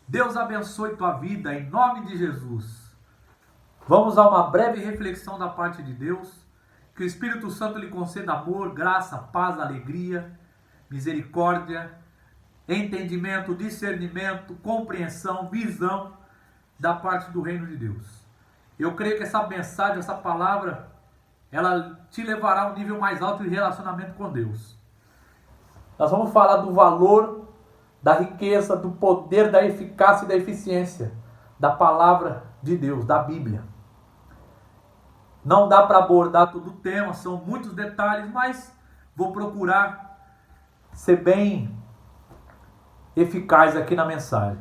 Deus abençoe tua vida em nome de Jesus. Vamos a uma breve reflexão da parte de Deus. Que o Espírito Santo lhe conceda amor, graça, paz, alegria, misericórdia, entendimento, discernimento, compreensão, visão da parte do reino de Deus. Eu creio que essa mensagem, essa palavra, ela te levará a um nível mais alto de relacionamento com Deus. Nós vamos falar do valor, da riqueza, do poder, da eficácia e da eficiência da palavra de Deus, da Bíblia. Não dá para abordar todo o tema, são muitos detalhes, mas vou procurar ser bem eficaz aqui na mensagem.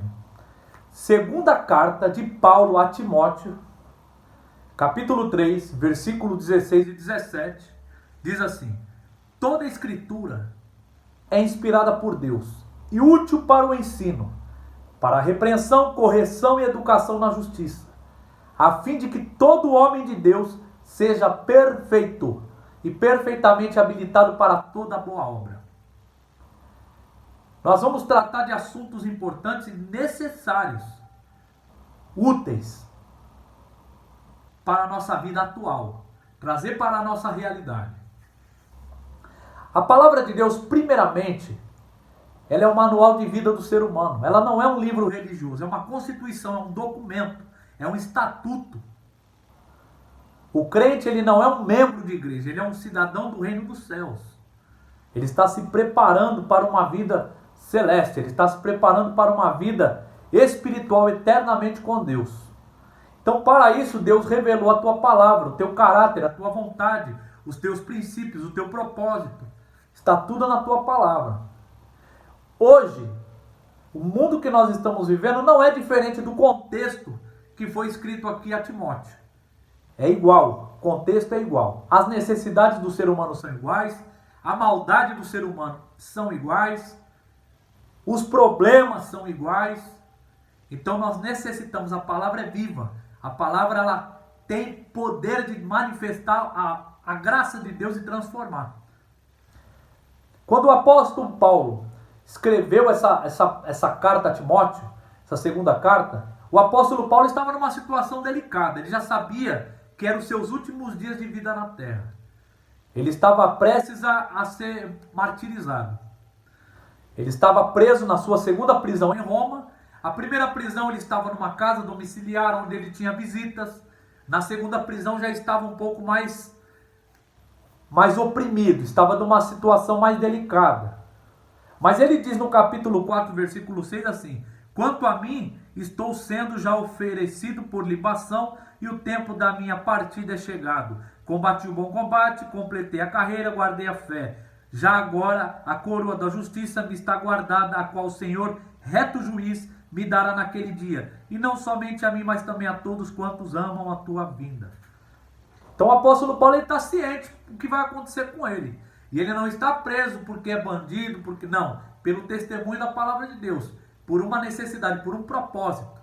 Segunda carta de Paulo a Timóteo, capítulo 3, versículo 16 e 17, diz assim: toda a escritura é inspirada por Deus e útil para o ensino, para a repreensão, correção e educação na justiça, a fim de que todo homem de Deus seja perfeito e perfeitamente habilitado para toda boa obra. Nós vamos tratar de assuntos importantes e necessários, úteis para a nossa vida atual, trazer para a nossa realidade. A palavra de Deus, primeiramente, ela é o manual de vida do ser humano. Ela não é um livro religioso, é uma constituição, é um documento, é um estatuto. O crente, ele não é um membro de igreja, ele é um cidadão do reino dos céus. Ele está se preparando para uma vida celeste, ele está se preparando para uma vida espiritual eternamente com Deus. Então, para isso, Deus revelou a tua palavra, o teu caráter, a tua vontade, os teus princípios, o teu propósito. Está tudo na tua palavra. Hoje, o mundo que nós estamos vivendo não é diferente do contexto que foi escrito aqui a Timóteo. É igual, o contexto é igual. As necessidades do ser humano são iguais, a maldade do ser humano são iguais, os problemas são iguais. Então nós necessitamos, a palavra é viva, a palavra ela tem poder de manifestar a graça de Deus e transformar. Quando o apóstolo Paulo escreveu essa carta a Timóteo, essa segunda carta, o apóstolo Paulo estava numa situação delicada. Ele já sabia que eram os seus últimos dias de vida na terra. Ele estava prestes a ser martirizado. Ele estava preso na sua segunda prisão em Roma. A primeira prisão ele estava numa casa domiciliar onde ele tinha visitas. Na segunda prisão já estava um pouco mais oprimido, estava numa situação mais delicada. Mas ele diz no capítulo 4, versículo 6 assim: quanto a mim, estou sendo já oferecido por libação e o tempo da minha partida é chegado. Combati o bom combate, completei a carreira, guardei a fé. Já agora a coroa da justiça me está guardada, a qual o Senhor, reto juiz, me dará naquele dia. E não somente a mim, mas também a todos quantos amam a tua vinda. Então o apóstolo Paulo está ciente do que vai acontecer com ele. E ele não está preso porque é bandido, porque não. Pelo testemunho da palavra de Deus. Por uma necessidade, por um propósito.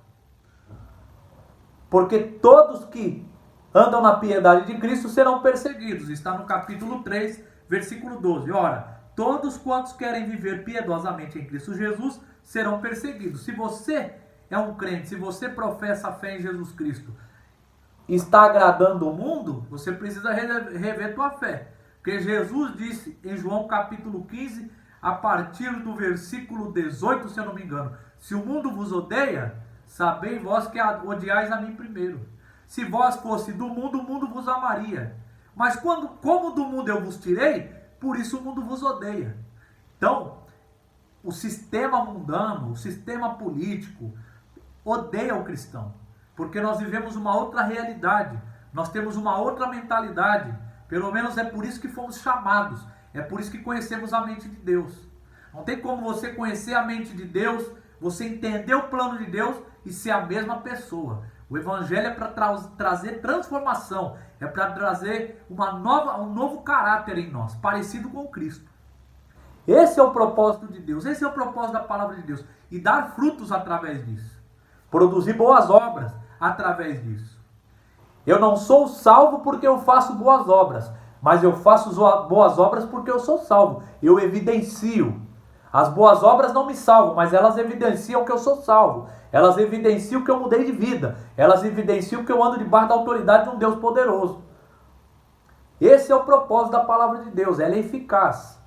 Porque todos que andam na piedade de Cristo serão perseguidos. Está no capítulo 3, versículo 12. Ora, todos quantos querem viver piedosamente em Cristo Jesus serão perseguidos. Se você é um crente, se você professa a fé em Jesus Cristo, está agradando o mundo, você precisa rever tua fé. Porque Jesus disse em João capítulo 15, a partir do versículo 18, se eu não me engano: se o mundo vos odeia, sabei vós que odiais a mim primeiro. Se vós fosse do mundo, o mundo vos amaria. Mas como do mundo eu vos tirei, por isso o mundo vos odeia. Então, o sistema mundano, o sistema político, odeia o cristão. Porque nós vivemos uma outra realidade, nós temos uma outra mentalidade. Pelo menos é por isso que fomos chamados, é por isso que conhecemos a mente de Deus. Não tem como você conhecer a mente de Deus, você entender o plano de Deus e ser a mesma pessoa. O evangelho é para trazer transformação, é para trazer um novo caráter em nós, parecido com Cristo. Esse é o propósito de Deus, esse é o propósito da palavra de Deus. E dar frutos através disso. Produzir boas obras através disso. Eu não sou salvo porque eu faço boas obras, mas eu faço boas obras porque eu sou salvo. Eu evidencio As boas obras não me salvam, mas elas evidenciam que eu sou salvo. Elas evidenciam que eu mudei de vida. Elas evidenciam que eu ando debaixo da autoridade de um Deus poderoso. Esse é o propósito da palavra de Deus, ela é eficaz.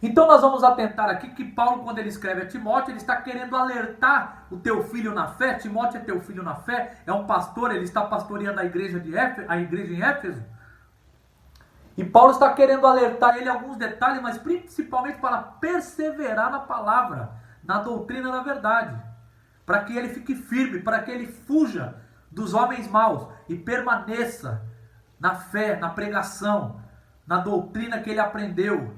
Então nós vamos atentar aqui que Paulo, quando ele escreve a Timóteo, ele está querendo alertar o teu filho na fé. Timóteo é teu filho na fé, é um pastor, ele está pastoreando a igreja em Éfeso. E Paulo está querendo alertar ele alguns detalhes, mas principalmente para perseverar na palavra, na doutrina da verdade. Para que ele fique firme, para que ele fuja dos homens maus e permaneça na fé, na pregação, na doutrina que ele aprendeu,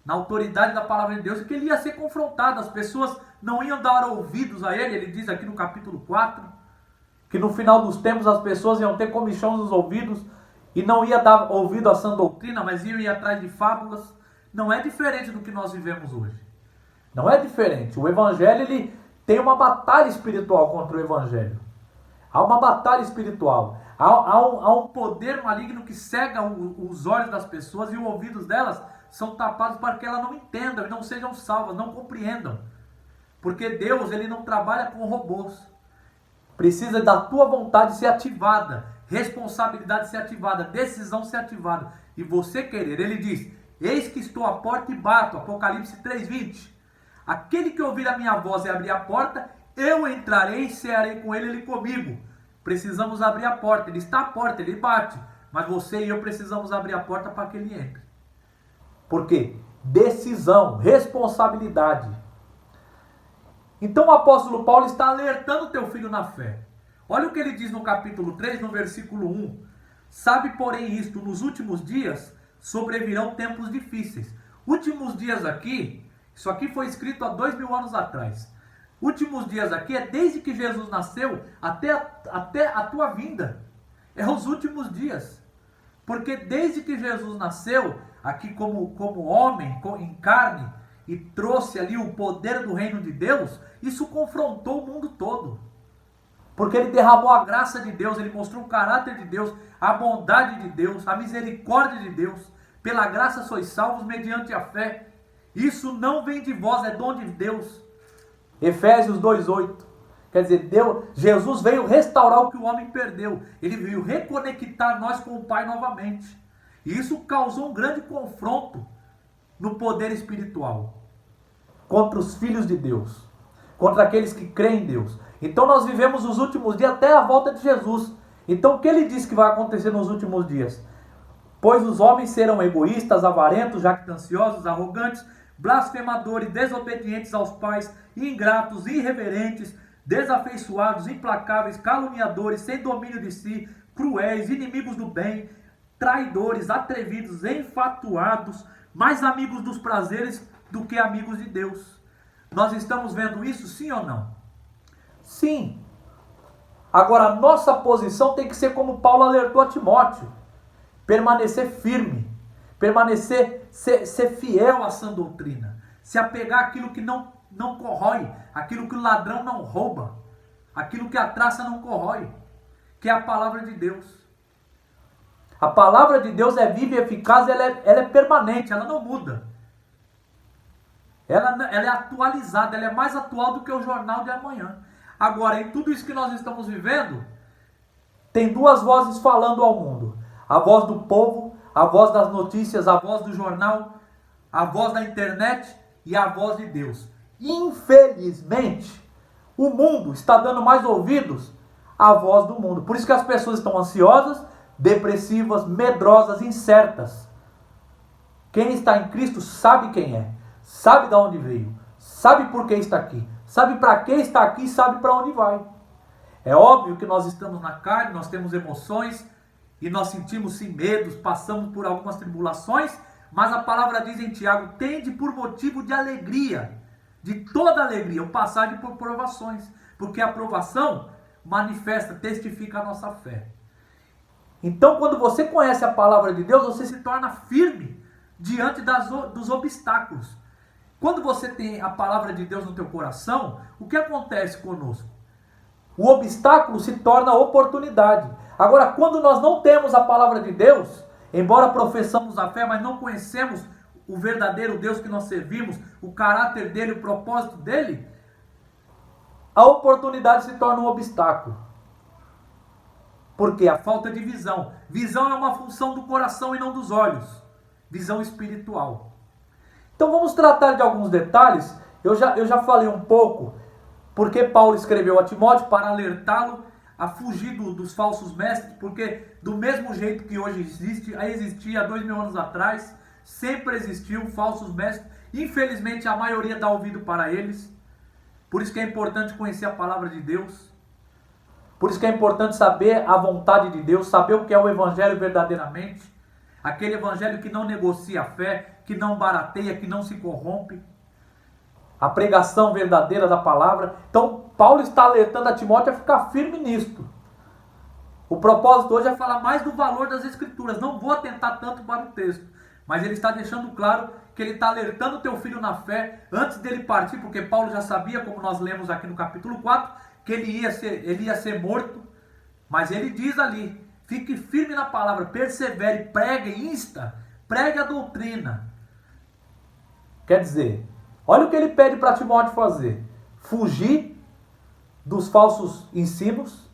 na autoridade da palavra de Deus, e que ele ia ser confrontado. As pessoas não iam dar ouvidos a ele. Ele diz aqui no capítulo 4, que no final dos tempos as pessoas iam ter comichão nos ouvidos, e não ia dar ouvido a sã doutrina, mas iam ir atrás de fábulas. Não é diferente do que nós vivemos hoje. Não é diferente. O evangelho, ele tem uma batalha espiritual contra o evangelho. Há uma batalha espiritual. Há um poder maligno que cega os olhos das pessoas, e os ouvidos delas são tapados para que elas não entendam e não sejam salvas, não compreendam. Porque Deus, ele não trabalha com robôs. Precisa da tua vontade ser ativada, responsabilidade ser ativada, decisão ser ativada, e você querer. Ele diz: eis que estou à porta e bato, Apocalipse 3:20. Aquele que ouvir a minha voz e abrir a porta, eu entrarei e cearei com ele, ele comigo. Precisamos abrir a porta. Ele está à porta, ele bate, mas você e eu precisamos abrir a porta para que ele entre. Por quê? Decisão, responsabilidade. Então o apóstolo Paulo está alertando o teu filho na fé. Olha o que ele diz no capítulo 3, no versículo 1. Sabe, porém, isto, nos últimos dias sobrevirão tempos difíceis. Últimos dias aqui, isso aqui foi escrito há 2000 anos atrás. Últimos dias aqui é desde que Jesus nasceu até a tua vinda. É os últimos dias. Porque desde que Jesus nasceu, aqui como homem, em carne, e trouxe ali o poder do reino de Deus, isso confrontou o mundo todo. Porque ele derramou a graça de Deus, ele mostrou o caráter de Deus, a bondade de Deus, a misericórdia de Deus. Pela graça sois salvos mediante a fé. Isso não vem de vós, é dom de Deus. Efésios 2:8. Quer dizer, Jesus veio restaurar o que o homem perdeu. Ele veio reconectar nós com o Pai novamente. E isso causou um grande confronto no poder espiritual contra os filhos de Deus, contra aqueles que creem em Deus. Então nós vivemos os últimos dias até a volta de Jesus. Então o que ele diz que vai acontecer nos últimos dias? Pois os homens serão egoístas, avarentos, jactanciosos, arrogantes, blasfemadores, desobedientes aos pais, ingratos, irreverentes, desafeiçoados, implacáveis, caluniadores, sem domínio de si, cruéis, inimigos do bem, traidores, atrevidos, enfatuados, mais amigos dos prazeres do que amigos de Deus. Nós estamos vendo isso, sim ou não? Sim. Agora, a nossa posição tem que ser como Paulo alertou a Timóteo. Permanecer firme. Permanecer, ser fiel à sã doutrina. Se apegar àquilo que não corrói. Aquilo que o ladrão não rouba. Aquilo que a traça não corrói. Que é a palavra de Deus. A palavra de Deus é viva e eficaz, ela é permanente, ela não muda. Ela é atualizada, ela é mais atual do que o jornal de amanhã. Agora, em tudo isso que nós estamos vivendo, tem duas vozes falando ao mundo. A voz do povo, a voz das notícias, a voz do jornal, a voz da internet e a voz de Deus. Infelizmente, o mundo está dando mais ouvidos à voz do mundo. Por isso que as pessoas estão ansiosas, depressivas, medrosas, incertas. Quem está em Cristo sabe quem é, sabe de onde veio, sabe por que está aqui, sabe para que está aqui e sabe para onde vai. É óbvio que nós estamos na carne, nós temos emoções e nós sentimos sim medos, passamos por algumas tribulações, mas a palavra diz em Tiago: tende por motivo de alegria, de toda alegria, o passar por provações, porque a provação manifesta, testifica a nossa fé. Então, quando você conhece a palavra de Deus, você se torna firme diante dos obstáculos. Quando você tem a palavra de Deus no teu coração, o que acontece conosco? O obstáculo se torna oportunidade. Agora, quando nós não temos a palavra de Deus, embora professamos a fé, mas não conhecemos o verdadeiro Deus que nós servimos, o caráter dele, o propósito dele, a oportunidade se torna um obstáculo. Porque a falta de visão. Visão é uma função do coração e não dos olhos. Visão espiritual. Então vamos tratar de alguns detalhes. Eu já falei um pouco porque Paulo escreveu a Timóteo para alertá-lo a fugir dos falsos mestres, porque do mesmo jeito que hoje existia há 2000 anos atrás, sempre existiu falsos mestres. Infelizmente a maioria dá ouvido para eles. Por isso que é importante conhecer a palavra de Deus. Por isso que é importante saber a vontade de Deus, saber o que é o evangelho verdadeiramente. Aquele evangelho que não negocia a fé, que não barateia, que não se corrompe. A pregação verdadeira da palavra. Então, Paulo está alertando a Timóteo a ficar firme nisto. O propósito hoje é falar mais do valor das Escrituras. Não vou atentar tanto para o texto, mas ele está deixando claro que ele está alertando o teu filho na fé antes dele partir, porque Paulo já sabia, como nós lemos aqui no capítulo 4, que ele ia ser morto. Mas ele diz ali, fique firme na palavra, persevere, pregue, insta, pregue a doutrina. Quer dizer, olha o que ele pede para Timóteo fazer. Fugir dos falsos ensinos,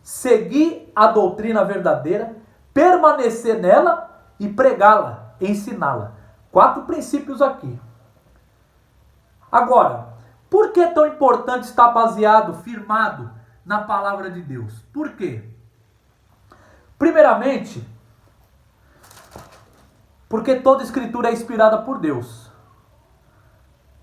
seguir a doutrina verdadeira, permanecer nela e pregá-la, ensiná-la. 4 princípios aqui. Agora, por que é tão importante estar baseado, firmado na palavra de Deus? Por quê? Primeiramente, porque toda escritura é inspirada por Deus.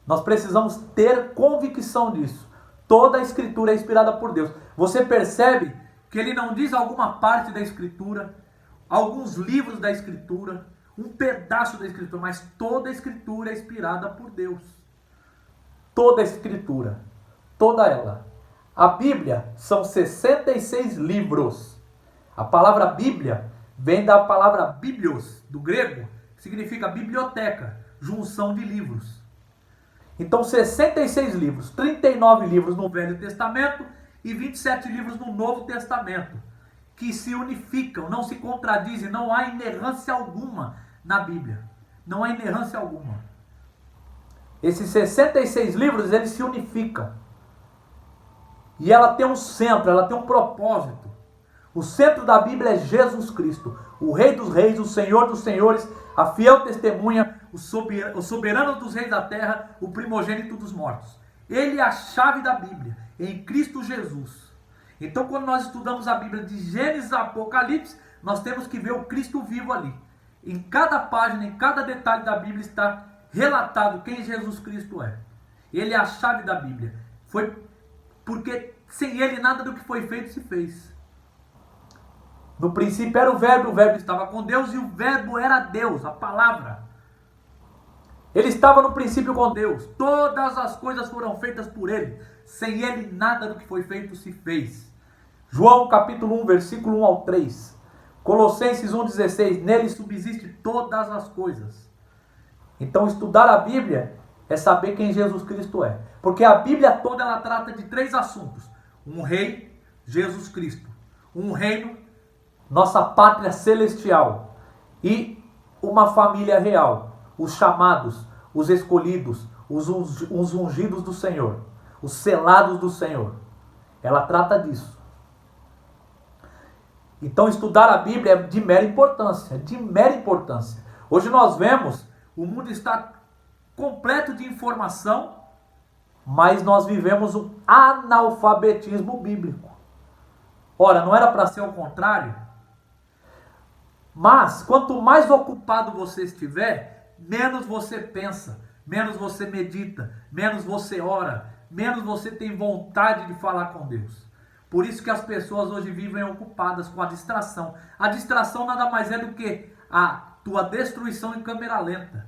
Nós precisamos ter convicção disso. Toda a escritura é inspirada por Deus. Você percebe que ele não diz alguma parte da escritura, alguns livros da escritura, um pedaço da escritura, mas toda a escritura é inspirada por Deus. Toda a escritura, toda ela. A Bíblia são 66 livros. A palavra Bíblia vem da palavra biblios, do grego, que significa biblioteca, junção de livros. Então 66 livros, 39 livros no Velho Testamento e 27 livros no Novo Testamento, que se unificam, não se contradizem, não há inerrância alguma na Bíblia. Não há inerrância alguma. Esses 66 livros, eles se unificam. E ela tem um centro, ela tem um propósito. O centro da Bíblia é Jesus Cristo, o Rei dos Reis, o Senhor dos Senhores, a fiel testemunha, o soberano dos reis da terra, o primogênito dos mortos. Ele é a chave da Bíblia, em Cristo Jesus. Então, quando nós estudamos a Bíblia de Gênesis a Apocalipse, nós temos que ver o Cristo vivo ali. Em cada página, em cada detalhe da Bíblia está relatado quem Jesus Cristo é. Ele é a chave da Bíblia. Foi porque sem ele nada do que foi feito se fez. No princípio era o Verbo estava com Deus e o Verbo era Deus, a palavra. Ele estava no princípio com Deus. Todas as coisas foram feitas por ele. Sem ele nada do que foi feito se fez. João capítulo 1, versículo 1 ao 3. Colossenses 1,16. Nele subsiste todas as coisas. Então estudar a Bíblia é saber quem Jesus Cristo é. Porque a Bíblia toda ela trata de 3 assuntos. Um rei, Jesus Cristo. Um reino, nossa pátria celestial. E uma família real. Os chamados, os escolhidos, os ungidos do Senhor. Os selados do Senhor. Ela trata disso. Então estudar a Bíblia é de mera importância. De mera importância. Hoje nós vemos, o mundo está completo de informação, mas nós vivemos um analfabetismo bíblico. Ora, não era para ser o contrário? Mas, quanto mais ocupado você estiver, menos você pensa, menos você medita, menos você ora, menos você tem vontade de falar com Deus. Por isso que as pessoas hoje vivem ocupadas com a distração. A distração nada mais é do que a tua destruição em câmera lenta.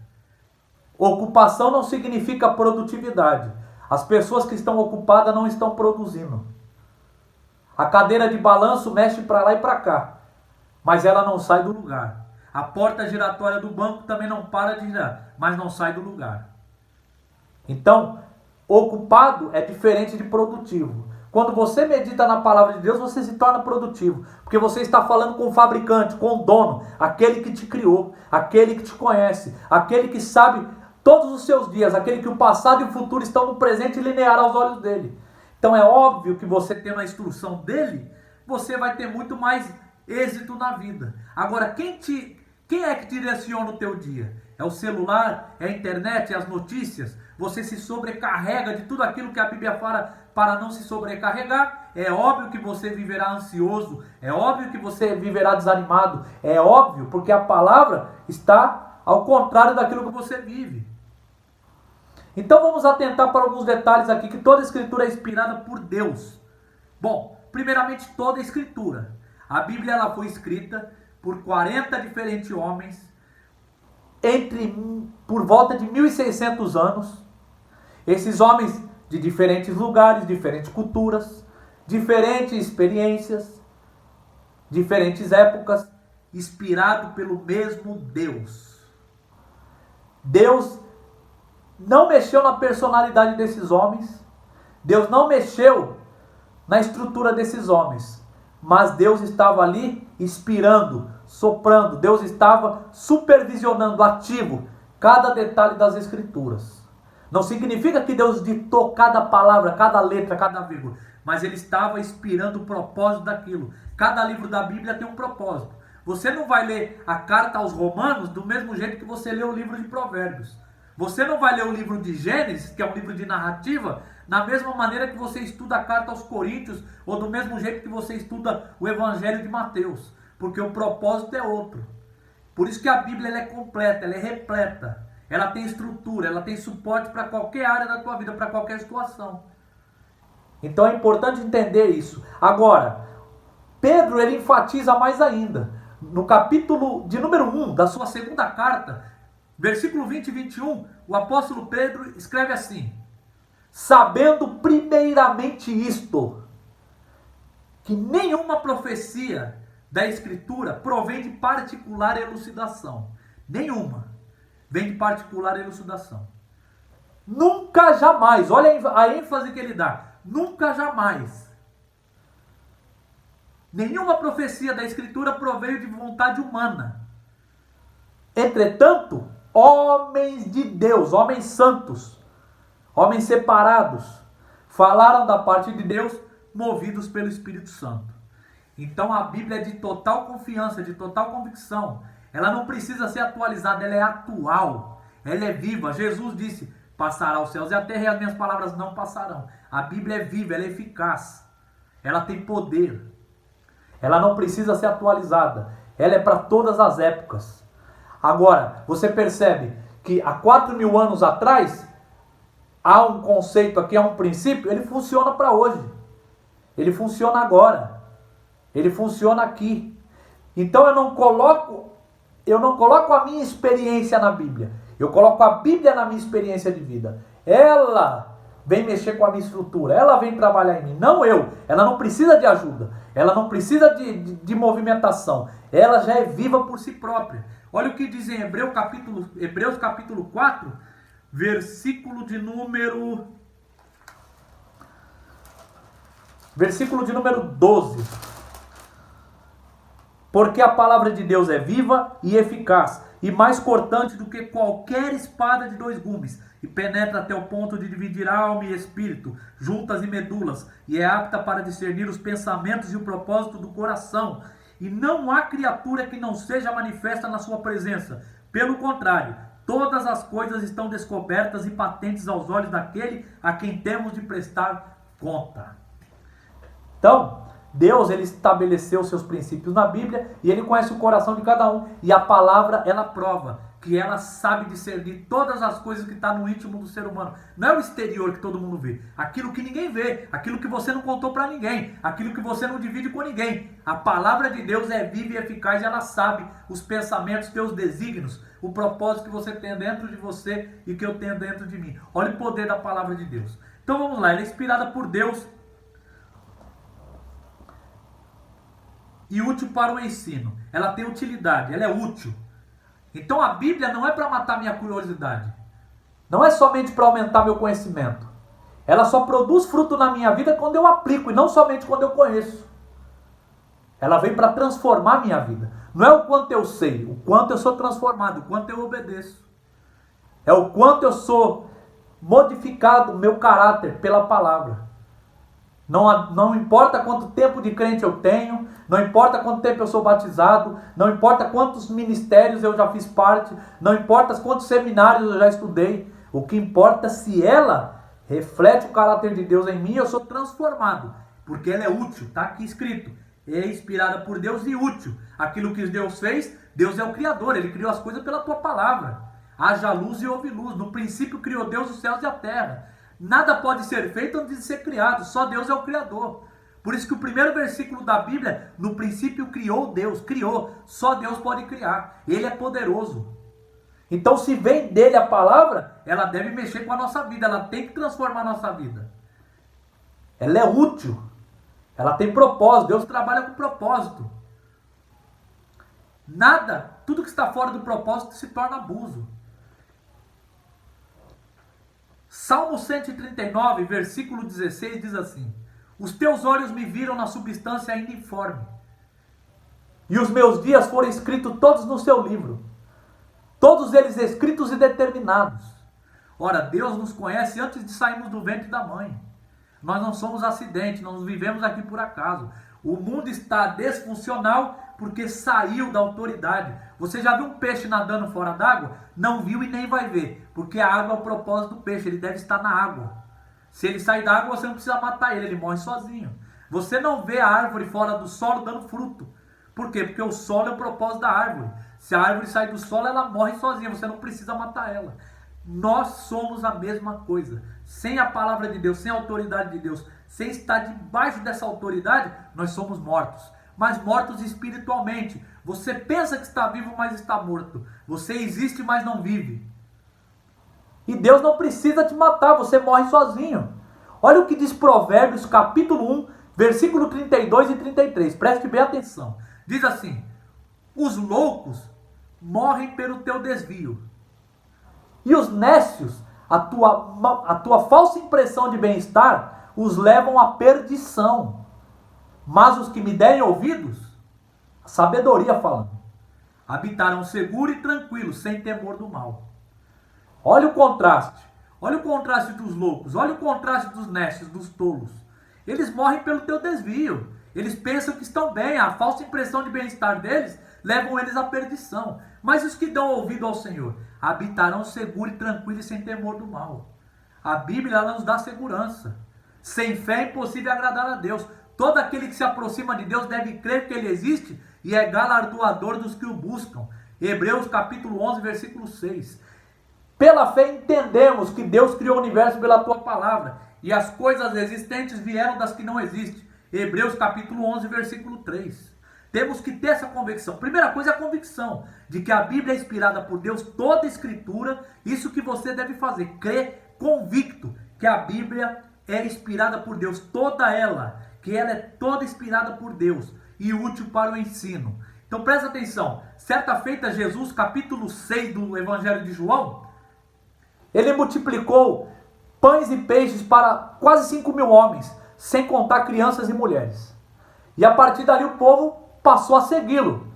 Ocupação não significa produtividade. As pessoas que estão ocupadas não estão produzindo. A cadeira de balanço mexe para lá e para cá, mas ela não sai do lugar. A porta giratória do banco também não para de girar, mas não sai do lugar. Então, ocupado é diferente de produtivo. quando você medita na palavra de Deus, você se torna produtivo. Porque você está falando com o fabricante, com o dono, aquele que te criou, aquele que te conhece, aquele que sabe todos os seus dias, aquele que o passado e o futuro estão no presente linear aos olhos dele. Então é óbvio que você tendo a instrução dele, você vai ter muito mais êxito na vida. Agora, quem é que direciona o teu dia? É o celular? É a internet? É as notícias? Você se sobrecarrega de tudo aquilo que a Bíblia fala para não se sobrecarregar? É óbvio que você viverá ansioso. É óbvio que você viverá desanimado. É óbvio, porque a palavra está ao contrário daquilo que você vive. Então vamos atentar para alguns detalhes aqui, que toda a Escritura é inspirada por Deus. Bom, primeiramente toda a Escritura. A Bíblia ela foi escrita por 40 diferentes homens, por volta de 1.600 anos. Esses homens de diferentes lugares, diferentes culturas, diferentes experiências, diferentes épocas, inspirado pelo mesmo Deus. Deus não mexeu na personalidade desses homens, Deus não mexeu na estrutura desses homens, mas Deus estava ali inspirando, soprando, Deus estava supervisionando, ativo, cada detalhe das Escrituras. Não significa que Deus ditou cada palavra, cada letra, cada vírgula, mas Ele estava inspirando o propósito daquilo. Cada livro da Bíblia tem um propósito. Você não vai ler a carta aos Romanos do mesmo jeito que você lê o livro de Provérbios. Você não vai ler o livro de Gênesis, que é um livro de narrativa, da mesma maneira que você estuda a carta aos Coríntios, ou do mesmo jeito que você estuda o Evangelho de Mateus, porque o propósito é outro. Por isso que a Bíblia ela é completa, ela é repleta, ela tem estrutura, ela tem suporte para qualquer área da tua vida, para qualquer situação. Então é importante entender isso. Agora, Pedro ele enfatiza mais ainda. No capítulo de número 1 da sua segunda carta, versículo 20 e 21, o apóstolo Pedro escreve assim: sabendo primeiramente isto, que nenhuma profecia da Escritura provém de particular elucidação. Nenhuma vem de particular elucidação. Nunca jamais, olha a ênfase que ele dá, nunca jamais. Nenhuma profecia da Escritura proveio de vontade humana. Entretanto, homens de Deus, homens santos, homens separados, falaram da parte de Deus, movidos pelo Espírito Santo. Então a Bíblia é de total confiança, de total convicção. Ela não precisa ser atualizada, ela é atual, ela é viva. Jesus disse: passará os céus e a terra e as minhas palavras não passarão. A Bíblia é viva, ela é eficaz, ela tem poder. Ela não precisa ser atualizada, ela é para todas as épocas. Agora, você percebe que há 4.000 anos atrás, há um conceito aqui, há um princípio, ele funciona para hoje. Ele funciona agora. Ele funciona aqui. Então eu não coloco a minha experiência na Bíblia. Eu coloco a Bíblia na minha experiência de vida. Ela vem mexer com a minha estrutura. Ela vem trabalhar em mim. Não eu. Ela não precisa de ajuda. Ela não precisa de movimentação. Ela já é viva por si própria. Olha o que diz em Hebreus capítulo 4, versículo de número 12. Porque a palavra de Deus é viva e eficaz, e mais cortante do que qualquer espada de 2 gumes, e penetra até o ponto de dividir alma e espírito, juntas e medulas, e é apta para discernir os pensamentos e o propósito do coração. E não há criatura que não seja manifesta na sua presença. Pelo contrário, todas as coisas estão descobertas e patentes aos olhos daquele a quem temos de prestar conta. Então, Deus ele estabeleceu seus princípios na Bíblia e ele conhece o coração de cada um. E a palavra, ela prova que ela sabe discernir todas as coisas que estão no íntimo do ser humano. Não é o exterior que todo mundo vê. Aquilo que ninguém vê. Aquilo que você não contou para ninguém. Aquilo que você não divide com ninguém. A palavra de Deus é viva e eficaz e ela sabe os pensamentos, teus desígnios, o propósito que você tem dentro de você e que eu tenho dentro de mim. Olha o poder da palavra de Deus. Então vamos lá. Ela é inspirada por Deus e útil para o ensino. Ela tem utilidade, ela é útil. Então a Bíblia não é para matar minha curiosidade. Não é somente para aumentar meu conhecimento. Ela só produz fruto na minha vida quando eu aplico e não somente quando eu conheço. Ela vem para transformar a minha vida. Não é o quanto eu sei, o quanto eu sou transformado, o quanto eu obedeço. É o quanto eu sou modificado, o meu caráter, pela palavra. Não importa quanto tempo de crente eu tenho, não importa quanto tempo eu sou batizado, não importa quantos ministérios eu já fiz parte, não importa quantos seminários eu já estudei. O que importa é se ela reflete o caráter de Deus em mim, eu sou transformado. Porque ela é útil, está aqui escrito. É inspirada por Deus e útil. Aquilo que Deus fez, Deus é o Criador, Ele criou as coisas pela tua palavra. Haja luz e houve luz. No princípio criou Deus os céus e a terra. Nada pode ser feito antes de ser criado, só Deus é o Criador. Por isso que o primeiro versículo da Bíblia, no princípio criou Deus, criou. Só Deus pode criar, Ele é poderoso. Então se vem dele a palavra, ela deve mexer com a nossa vida, ela tem que transformar a nossa vida. Ela é útil, ela tem propósito, Deus trabalha com propósito. Nada, tudo que está fora do propósito se torna abuso. Salmo 139, versículo 16 diz assim: os teus olhos me viram na substância ainda informe, e os meus dias foram escritos todos no seu livro, todos eles escritos e determinados. Ora, Deus nos conhece antes de sairmos do ventre da mãe. Nós não somos acidente, não vivemos aqui por acaso. O mundo está disfuncional porque saiu da autoridade. Você já viu um peixe nadando fora d'água? Não viu e nem vai ver, porque a água é o propósito do peixe, ele deve estar na água. Se ele sair da água, você não precisa matar ele morre sozinho. Você não vê a árvore fora do solo dando fruto. Por quê? Porque o solo é o propósito da árvore. Se a árvore sair do solo, ela morre sozinha, você não precisa matar ela. Nós somos a mesma coisa. Sem a palavra de Deus, sem a autoridade de Deus, sem estar debaixo dessa autoridade, nós somos mortos. Mas mortos espiritualmente. Você pensa que está vivo, mas está morto. Você existe, mas não vive. E Deus não precisa te matar, você morre sozinho. Olha o que diz Provérbios, capítulo 1, versículo 32 e 33. Preste bem atenção. Diz assim: os loucos morrem pelo teu desvio, e os nécios, a tua falsa impressão de bem-estar, os levam à perdição. Mas os que me derem ouvidos, a sabedoria falando, habitarão seguro e tranquilo, sem temor do mal. Olha o contraste. Olha o contraste dos loucos. Olha o contraste dos nécios, dos tolos. Eles morrem pelo teu desvio. Eles pensam que estão bem. A falsa impressão de bem-estar deles levam eles à perdição. Mas os que dão ouvido ao Senhor habitarão seguro e tranquilo e sem temor do mal. A Bíblia ela nos dá segurança. Sem fé é impossível agradar a Deus. Todo aquele que se aproxima de Deus deve crer que Ele existe e é galardoador dos que o buscam. Hebreus capítulo 11, versículo 6. Pela fé entendemos que Deus criou o universo pela tua palavra, e as coisas existentes vieram das que não existem. Hebreus capítulo 11, versículo 3. Temos que ter essa convicção. Primeira coisa é a convicção de que a Bíblia é inspirada por Deus, toda a Escritura. Isso que você deve fazer, crer convicto que a Bíblia é inspirada por Deus, toda ela, que ela é toda inspirada por Deus e útil para o ensino. Então presta atenção, certa feita Jesus, capítulo 6 do Evangelho de João, ele multiplicou pães e peixes para quase 5.000 homens, sem contar crianças e mulheres. E a partir dali o povo passou a segui-lo.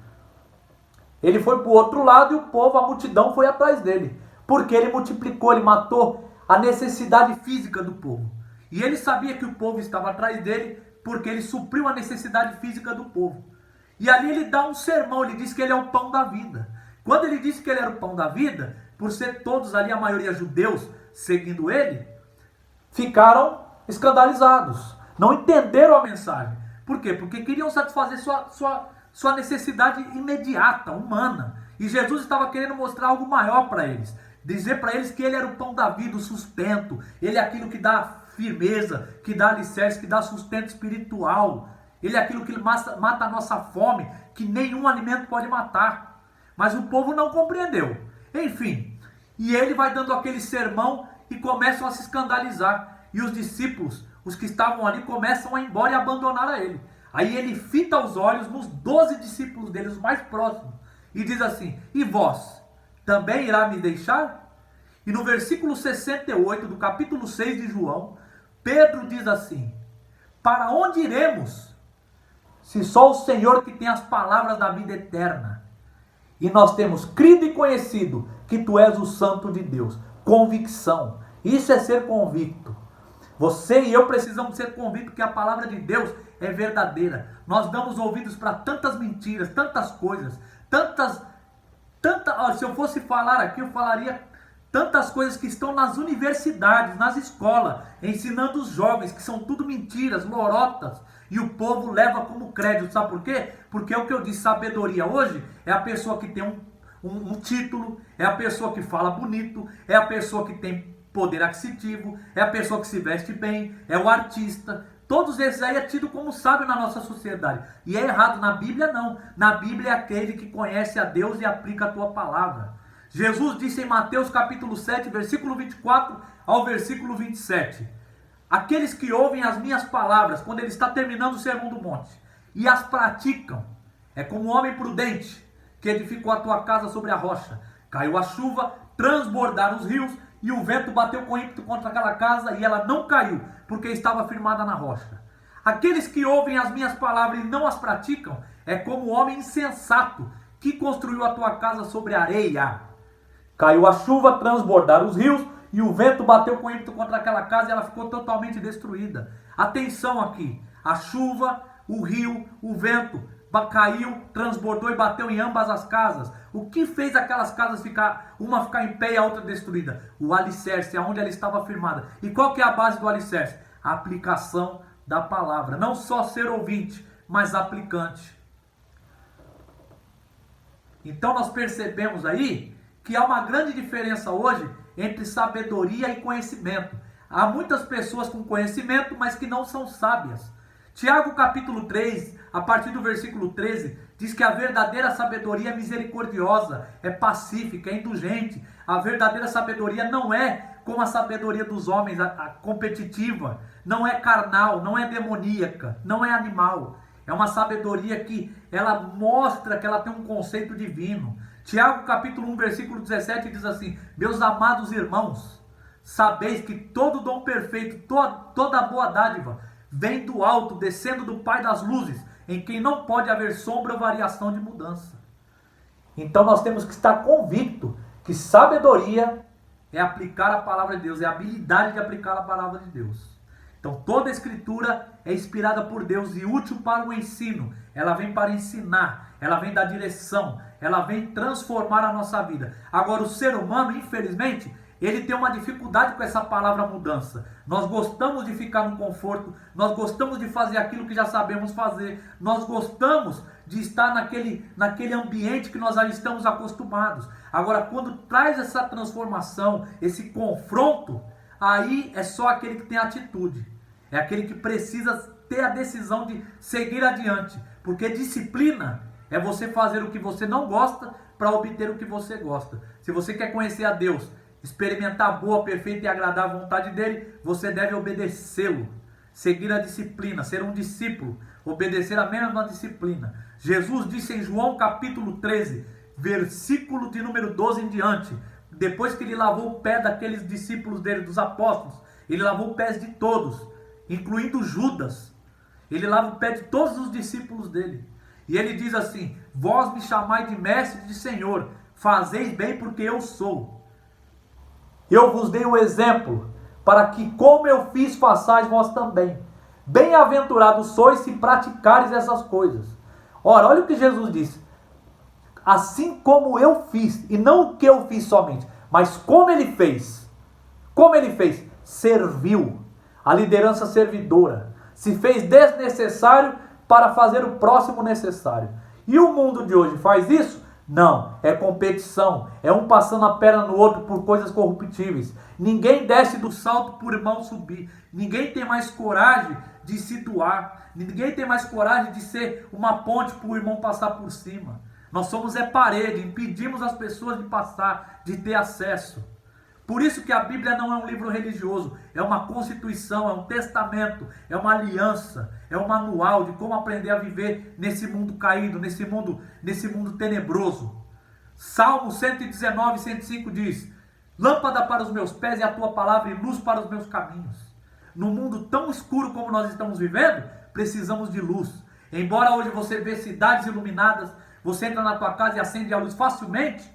Ele foi para o outro lado e o povo, a multidão foi atrás dele. Porque ele multiplicou, ele matou a necessidade física do povo. E ele sabia que o povo estava atrás dele porque ele supriu a necessidade física do povo. E ali ele dá um sermão, ele diz que ele é o pão da vida. Quando ele disse que ele era o pão da vida, por ser todos ali, a maioria judeus, seguindo ele, ficaram escandalizados. Não entenderam a mensagem. Por quê? Porque queriam satisfazer sua necessidade imediata, humana. E Jesus estava querendo mostrar algo maior para eles. Dizer para eles que ele era o pão da vida, o sustento. Ele é aquilo que dá firmeza, que dá alicerce, que dá sustento espiritual. Ele é aquilo que mata a nossa fome, que nenhum alimento pode matar. Mas o povo não compreendeu. Enfim, e ele vai dando aquele sermão e começam a se escandalizar. E os discípulos, os que estavam ali, começam a ir embora e abandonar a ele. Aí ele fita os olhos nos 12 discípulos dele, os mais próximos, e diz assim: e vós, também irá me deixar? E no versículo 68 do capítulo 6 de João, Pedro diz assim: para onde iremos, se só o Senhor que tem as palavras da vida eterna? E nós temos crido e conhecido que tu és o Santo de Deus. Convicção. Isso é ser convicto. Você e eu precisamos ser convictos que a palavra de Deus é verdadeira. Nós damos ouvidos para tantas mentiras, tantas coisas, se eu fosse falar aqui, eu falaria tantas coisas que estão nas universidades, nas escolas, ensinando os jovens, que são tudo mentiras, lorotas, e o povo leva como crédito. Sabe por quê? Porque é o que eu disse, sabedoria hoje é a pessoa que tem um título, é a pessoa que fala bonito, é a pessoa que tem poder aquisitivo, é a pessoa que se veste bem, é o artista. Todos esses aí é tido como sábio na nossa sociedade. E é errado. Na Bíblia não. Na Bíblia é aquele que conhece a Deus e aplica a tua palavra. Jesus disse em Mateus capítulo 7, versículo 24 ao versículo 27. Aqueles que ouvem as minhas palavras, quando ele está terminando o sermão do monte, e as praticam, é como um homem prudente, que edificou a tua casa sobre a rocha. Caiu a chuva, transbordaram os rios, e o vento bateu com ímpeto contra aquela casa, e ela não caiu, porque estava firmada na rocha. Aqueles que ouvem as minhas palavras e não as praticam, é como o homem insensato, que construiu a tua casa sobre areia. Caiu a chuva, transbordaram os rios, e o vento bateu com ímpeto contra aquela casa, e ela ficou totalmente destruída. Atenção aqui, a chuva, o rio, o vento, caiu, transbordou e bateu em ambas as casas. O que fez aquelas casas uma ficar em pé e a outra destruída? O alicerce, aonde ela estava firmada. E qual que é a base do alicerce? A aplicação da palavra. Não só ser ouvinte, mas aplicante. Então nós percebemos aí que há uma grande diferença hoje entre sabedoria e conhecimento. Há muitas pessoas com conhecimento, mas que não são sábias. Tiago capítulo 3, a partir do versículo 13, diz que a verdadeira sabedoria é misericordiosa, é pacífica, é indulgente. A verdadeira sabedoria não é como a sabedoria dos homens, a competitiva, não é carnal, não é demoníaca, não é animal. É uma sabedoria que ela mostra que ela tem um conceito divino. Tiago capítulo 1, versículo 17 diz assim: meus amados irmãos, sabeis que todo dom perfeito, toda boa dádiva, vem do alto, descendo do Pai das luzes, em quem não pode haver sombra ou variação de mudança. Então nós temos que estar convicto que sabedoria é aplicar a palavra de Deus, é a habilidade de aplicar a palavra de Deus. Então toda a escritura é inspirada por Deus e útil para o ensino. Ela vem para ensinar, ela vem dar direção, ela vem transformar a nossa vida. Agora o ser humano, infelizmente, ele tem uma dificuldade com essa palavra mudança. Nós gostamos de ficar no conforto, nós gostamos de fazer aquilo que já sabemos fazer, nós gostamos de estar naquele ambiente que nós já estamos acostumados. Agora, quando traz essa transformação, esse confronto, aí é só aquele que tem atitude. É aquele que precisa ter a decisão de seguir adiante. Porque disciplina é você fazer o que você não gosta para obter o que você gosta. Se você quer conhecer a Deus, experimentar a boa, perfeita e agradável vontade dele, você deve obedecê-lo, seguir a disciplina, ser um discípulo, obedecer a mesma disciplina. Jesus disse em João capítulo 13, versículo de número 12 em diante, depois que ele lavou o pé daqueles discípulos dele, dos apóstolos, ele lavou os pés de todos, incluindo Judas. Ele lava o pé de todos os discípulos dele. E ele diz assim: vós me chamai de mestre e de senhor, fazeis bem porque eu sou. Eu vos dei o exemplo, para que como eu fiz, façais vós também. Bem-aventurados sois se praticares essas coisas. Ora, olha o que Jesus disse. Assim como eu fiz, e não o que eu fiz somente, mas como ele fez. Como ele fez? Serviu. A liderança servidora. Se fez desnecessário para fazer o próximo necessário. E o mundo de hoje faz isso? Não, é competição, é um passando a perna no outro por coisas corruptíveis. Ninguém desce do salto por irmão subir. Ninguém tem mais coragem de se doar. Ninguém tem mais coragem de ser uma ponte para o irmão passar por cima. Nós somos parede, impedimos as pessoas de passar, de ter acesso. Por isso que a Bíblia não é um livro religioso, é uma constituição, é um testamento, é uma aliança, é um manual de como aprender a viver nesse mundo caído, nesse mundo tenebroso. Salmo 119, 105 diz: lâmpada para os meus pés e a tua palavra e luz para os meus caminhos. num mundo tão escuro como nós estamos vivendo, precisamos de luz. Embora hoje você vê cidades iluminadas, você entra na tua casa e acende a luz facilmente,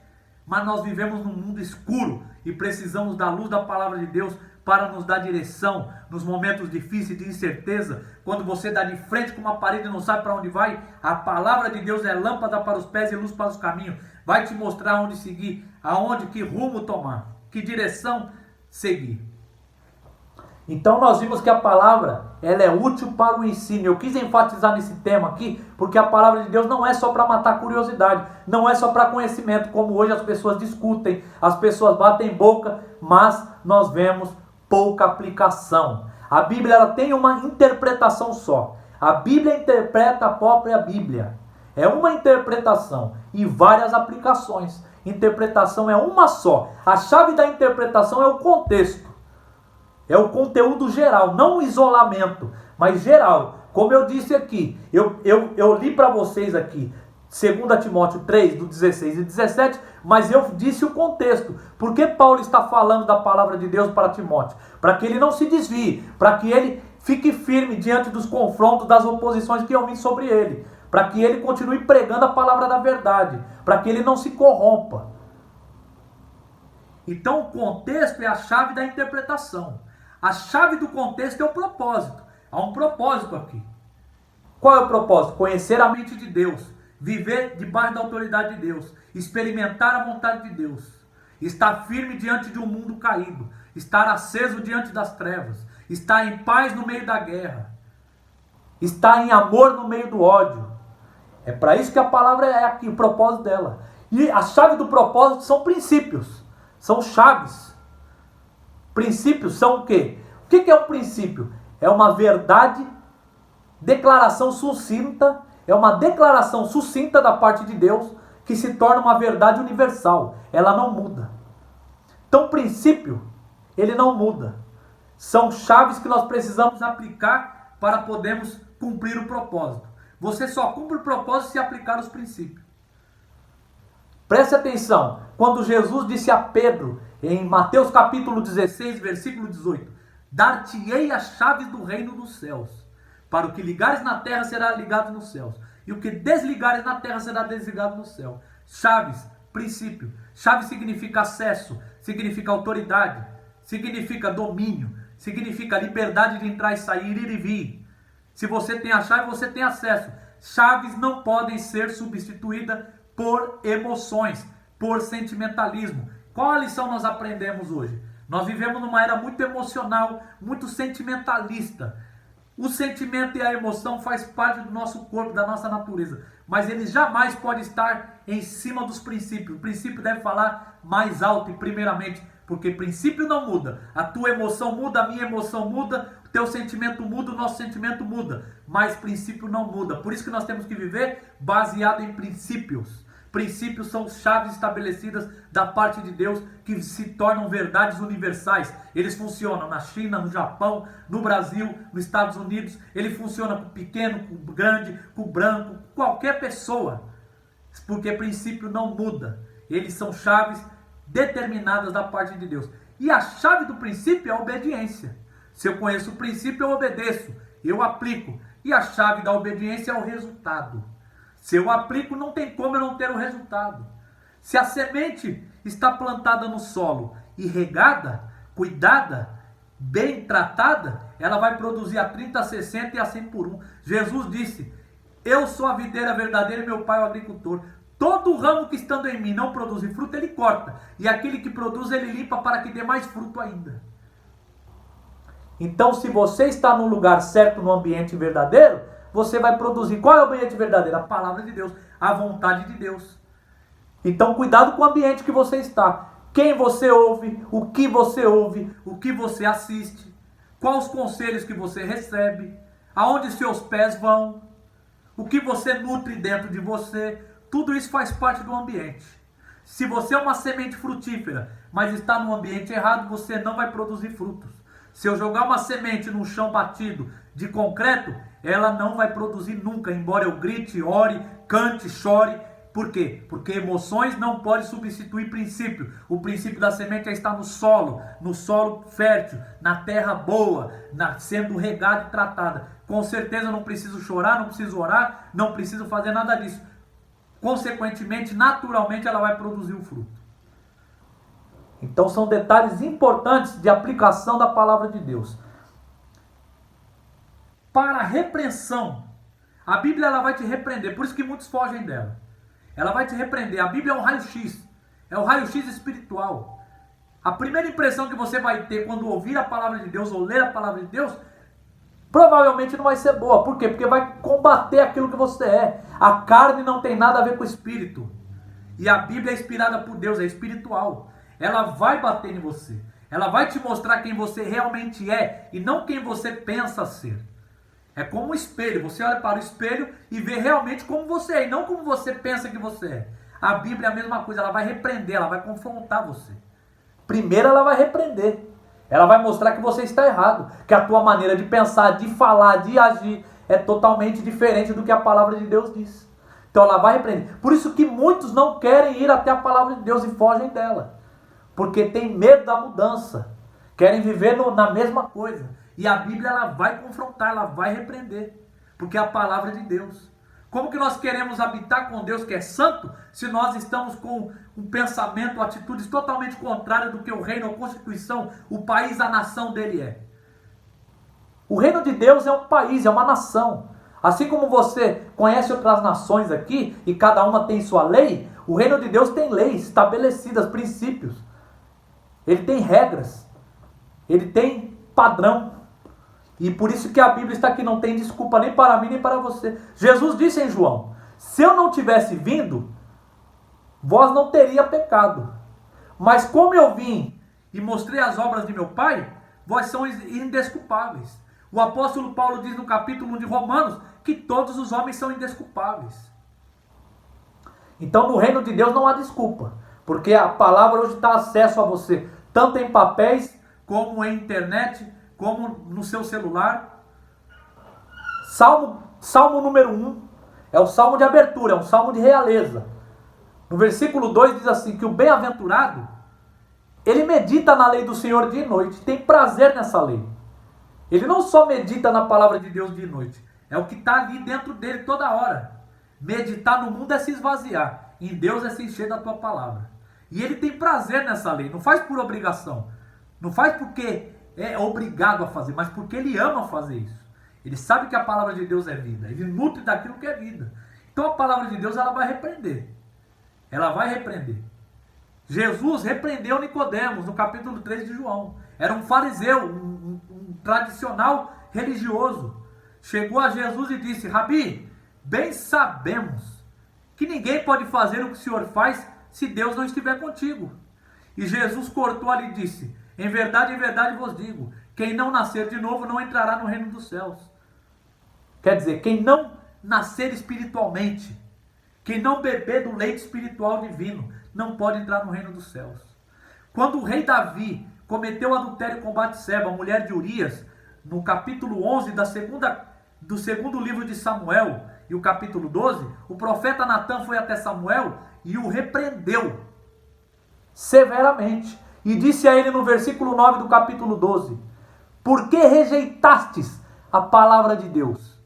mas nós vivemos num mundo escuro e precisamos da luz da palavra de Deus para nos dar direção nos momentos difíceis de incerteza. Quando você dá de frente com uma parede e não sabe para onde vai, a palavra de Deus é lâmpada para os pés e luz para os caminhos. Vai te mostrar onde seguir, aonde, que rumo tomar, que direção seguir. Então nós vimos que a palavra, ela é útil para o ensino. Eu quis enfatizar nesse tema aqui, porque a palavra de Deus não é só para matar curiosidade, não é só para conhecimento, como hoje as pessoas discutem, as pessoas batem boca, mas nós vemos pouca aplicação. A Bíblia, ela tem uma interpretação só. A Bíblia interpreta a própria Bíblia. É uma interpretação e várias aplicações. Interpretação é uma só. A chave da interpretação é o contexto. É o conteúdo geral, não o isolamento, mas geral. Como eu disse aqui, eu li para vocês aqui 2 Timóteo 3, do 16 e 17, mas eu disse o contexto. Por que Paulo está falando da palavra de Deus para Timóteo? Para que ele não se desvie, para que ele fique firme diante dos confrontos, das oposições que iam vir sobre ele, para que ele continue pregando a palavra da verdade, para que ele não se corrompa. Então o contexto é a chave da interpretação. A chave do contexto é o propósito. Há um propósito aqui. Qual é o propósito? Conhecer a mente de Deus, viver debaixo da autoridade de Deus, experimentar a vontade de Deus, estar firme diante de um mundo caído, estar aceso diante das trevas, estar em paz no meio da guerra, estar em amor no meio do ódio. É para isso que a palavra é aqui, o propósito dela. E a chave do propósito são princípios, são chaves. Princípios são o quê? O que é um princípio? É uma verdade, declaração sucinta, é uma declaração sucinta da parte de Deus que se torna uma verdade universal. Ela não muda. Então, princípio, ele não muda. São chaves que nós precisamos aplicar para podermos cumprir o propósito. Você só cumpre o propósito se aplicar os princípios. Preste atenção, quando Jesus disse a Pedro, em Mateus capítulo 16, versículo 18, dar-te-ei as chaves do reino dos céus. Para o que ligares na terra será ligado nos céus, e o que desligares na terra será desligado no céu. Chaves, princípio. Chave significa acesso, significa autoridade, significa domínio, significa liberdade de entrar e sair, ir e vir. Se você tem a chave, você tem acesso. Chaves não podem ser substituídas por emoções, por sentimentalismo. Qual a lição nós aprendemos hoje? Nós vivemos numa era muito emocional, muito sentimentalista. O sentimento e a emoção faz parte do nosso corpo, da nossa natureza. Mas ele jamais pode estar em cima dos princípios. O princípio deve falar mais alto e primeiramente, porque princípio não muda. A tua emoção muda, a minha emoção muda, o teu sentimento muda, o nosso sentimento muda. Mas princípio não muda. Por isso que nós temos que viver baseado em princípios. Princípios são chaves estabelecidas da parte de Deus que se tornam verdades universais. Eles funcionam na China, no Japão, no Brasil, nos Estados Unidos. Ele funciona com o pequeno, com o grande, com o branco, com qualquer pessoa. Porque princípio não muda. Eles são chaves determinadas da parte de Deus. E a chave do princípio é a obediência. Se eu conheço o princípio, eu obedeço, eu aplico. E a chave da obediência é o resultado. Se eu aplico, não tem como eu não ter o resultado. Se a semente está plantada no solo e regada, cuidada, bem tratada, ela vai produzir a 30, a 60 e a 100 por 1. Jesus disse, eu sou a videira verdadeira e meu pai é o agricultor. Todo ramo que estando em mim não produzir fruto, ele corta. E aquele que produz, ele limpa para que dê mais fruto ainda. Então, se você está no lugar certo, no ambiente verdadeiro, você vai produzir. Qual é o ambiente verdadeiro? A palavra de Deus, a vontade de Deus. Então, cuidado com o ambiente que você está. Quem você ouve, o que você assiste, quais os conselhos que você recebe, aonde seus pés vão, o que você nutre dentro de você. Tudo isso faz parte do ambiente. Se você é uma semente frutífera, mas está no ambiente errado, você não vai produzir frutos. Se eu jogar uma semente num chão batido de concreto, ela não vai produzir nunca, embora eu grite, ore, cante, chore, Por quê? Porque emoções não podem substituir princípio. O princípio da semente é estar no solo fértil, na terra boa, sendo regada e tratada. Com certeza eu não preciso chorar, não preciso orar, não preciso fazer nada disso. Consequentemente, naturalmente, ela vai produzir o fruto. Então são detalhes importantes de aplicação da palavra de Deus. Para a repreensão, a Bíblia ela vai te repreender, por isso que muitos fogem dela. Ela vai te repreender. A Bíblia é um raio-x. É o raio-x espiritual. A primeira impressão que você vai ter quando ouvir a palavra de Deus ou ler a palavra de Deus, provavelmente não vai ser boa. Por quê? Porque vai combater aquilo que você é. A carne não tem nada a ver com o espírito. E a Bíblia é inspirada por Deus, é espiritual. Ela vai bater em você. Ela vai te mostrar quem você realmente é e não quem você pensa ser. É como um espelho, você olha para o espelho e vê realmente como você é, e não como você pensa que você é. A Bíblia é a mesma coisa, ela vai repreender, ela vai confrontar você. Primeiro ela vai repreender, ela vai mostrar que você está errado, que a tua maneira de pensar, de falar, de agir é totalmente diferente do que a palavra de Deus diz. Então ela vai repreender. Por isso que muitos não querem ir até a palavra de Deus e fogem dela, porque tem medo da mudança, querem viver na mesma coisa. E a Bíblia ela vai confrontar, ela vai repreender, porque é a palavra de Deus. Como que nós queremos habitar com Deus que é santo, se nós estamos com um pensamento, atitudes totalmente contrárias do que o reino, a constituição, o país, a nação dele é? O reino de Deus é um país, é uma nação. Assim como você conhece outras nações aqui, e cada uma tem sua lei, o reino de Deus tem leis estabelecidas, princípios. Ele tem regras, ele tem padrão. E por isso que a Bíblia está aqui, não tem desculpa nem para mim nem para você. Jesus disse em João, se eu não tivesse vindo, vós não teria pecado. Mas como eu vim e mostrei as obras de meu Pai, vós sois indesculpáveis. O apóstolo Paulo diz no capítulo 1 de Romanos, que todos os homens são indesculpáveis. Então no reino de Deus não há desculpa, porque a palavra hoje está acesso a você, tanto em papéis, como em internet, como no seu celular. Salmo número 1 é o salmo de abertura, é um salmo de realeza. No versículo 2 diz assim, que o bem-aventurado, ele medita na lei do Senhor dia e noite, tem prazer nessa lei. Ele não só medita na palavra de Deus dia e noite, é o que está ali dentro dele toda hora. Meditar no mundo é se esvaziar, em Deus é se encher da tua palavra. E ele tem prazer nessa lei, não faz por obrigação, não faz porque é obrigado a fazer, mas porque ele ama fazer isso. Ele sabe que a palavra de Deus é vida, ele nutre daquilo que é vida. Então a palavra de Deus ela vai repreender. Ela vai repreender. Jesus repreendeu Nicodemos no capítulo 3 de João. Era um fariseu, um tradicional religioso. Chegou a Jesus e disse, Rabi, bem sabemos que ninguém pode fazer o que o Senhor faz se Deus não estiver contigo. E Jesus cortou ali e disse, em verdade vos digo, quem não nascer de novo não entrará no reino dos céus. Quer dizer, quem não nascer espiritualmente, quem não beber do leite espiritual divino, não pode entrar no reino dos céus. Quando o rei Davi cometeu adultério com Batseba, a mulher de Urias, no capítulo 11 do segundo livro de Samuel e o capítulo 12, o profeta Natã foi até Samuel e o repreendeu severamente. E disse a ele no versículo 9 do capítulo 12, por que rejeitastes a palavra de Deus?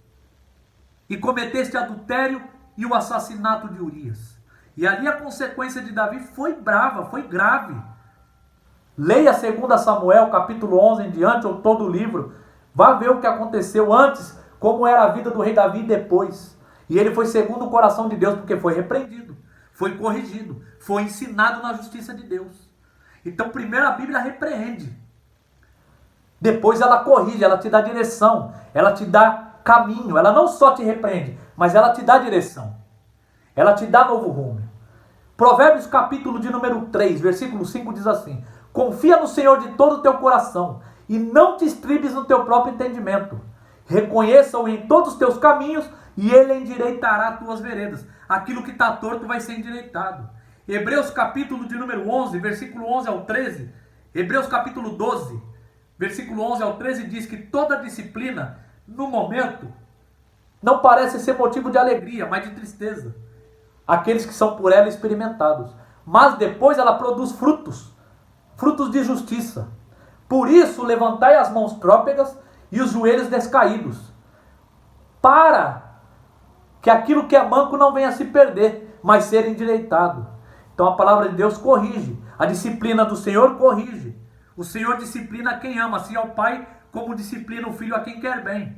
E cometeste adultério e o assassinato de Urias. E ali a consequência de Davi foi brava, foi grave. Leia 2 Samuel, capítulo 11 em diante, ou todo o livro. Vá ver o que aconteceu antes, como era a vida do rei Davi depois. E ele foi segundo o coração de Deus, porque foi repreendido, foi corrigido, foi ensinado na justiça de Deus. Então primeiro a Bíblia repreende. Depois ela corrige, ela te dá direção, ela te dá caminho. Ela não só te repreende, mas ela te dá direção. Ela te dá novo rumo. Provérbios capítulo de número 3, versículo 5 diz assim, confia no Senhor de todo o teu coração e não te estribes no teu próprio entendimento. Reconheça-o em todos os teus caminhos e ele endireitará as tuas veredas. Aquilo que está torto vai ser endireitado. Hebreus capítulo de número 11, versículo 11 ao 13. Hebreus capítulo 12, versículo 11 ao 13 diz que toda disciplina, no momento, não parece ser motivo de alegria, mas de tristeza. aqueles que são por ela experimentados. Mas depois ela produz frutos, frutos de justiça. Por isso, levantai as mãos trópegas e os joelhos descaídos, para que aquilo que é manco não venha a se perder, mas ser endireitado. Então a palavra de Deus corrige, a disciplina do Senhor corrige. O Senhor disciplina quem ama, assim é o pai como disciplina o filho a quem quer bem.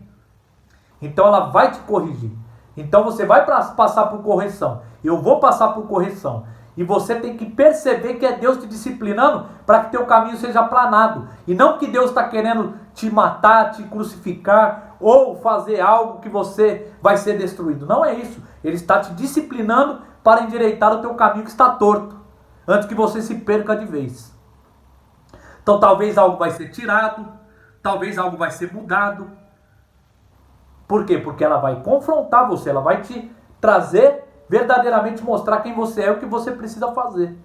Então ela vai te corrigir. Então você vai passar por correção. Eu vou passar por correção. E você tem que perceber que é Deus te disciplinando para que teu caminho seja aplanado. E não que Deus está querendo te matar, te crucificar ou fazer algo que você vai ser destruído. Não é isso. Ele está te disciplinando para endireitar o teu caminho que está torto, antes que você se perca de vez. Então talvez algo vai ser tirado, talvez algo vai ser mudado. Por quê? Porque ela vai confrontar você, ela vai te trazer, verdadeiramente mostrar quem você é e o que você precisa fazer.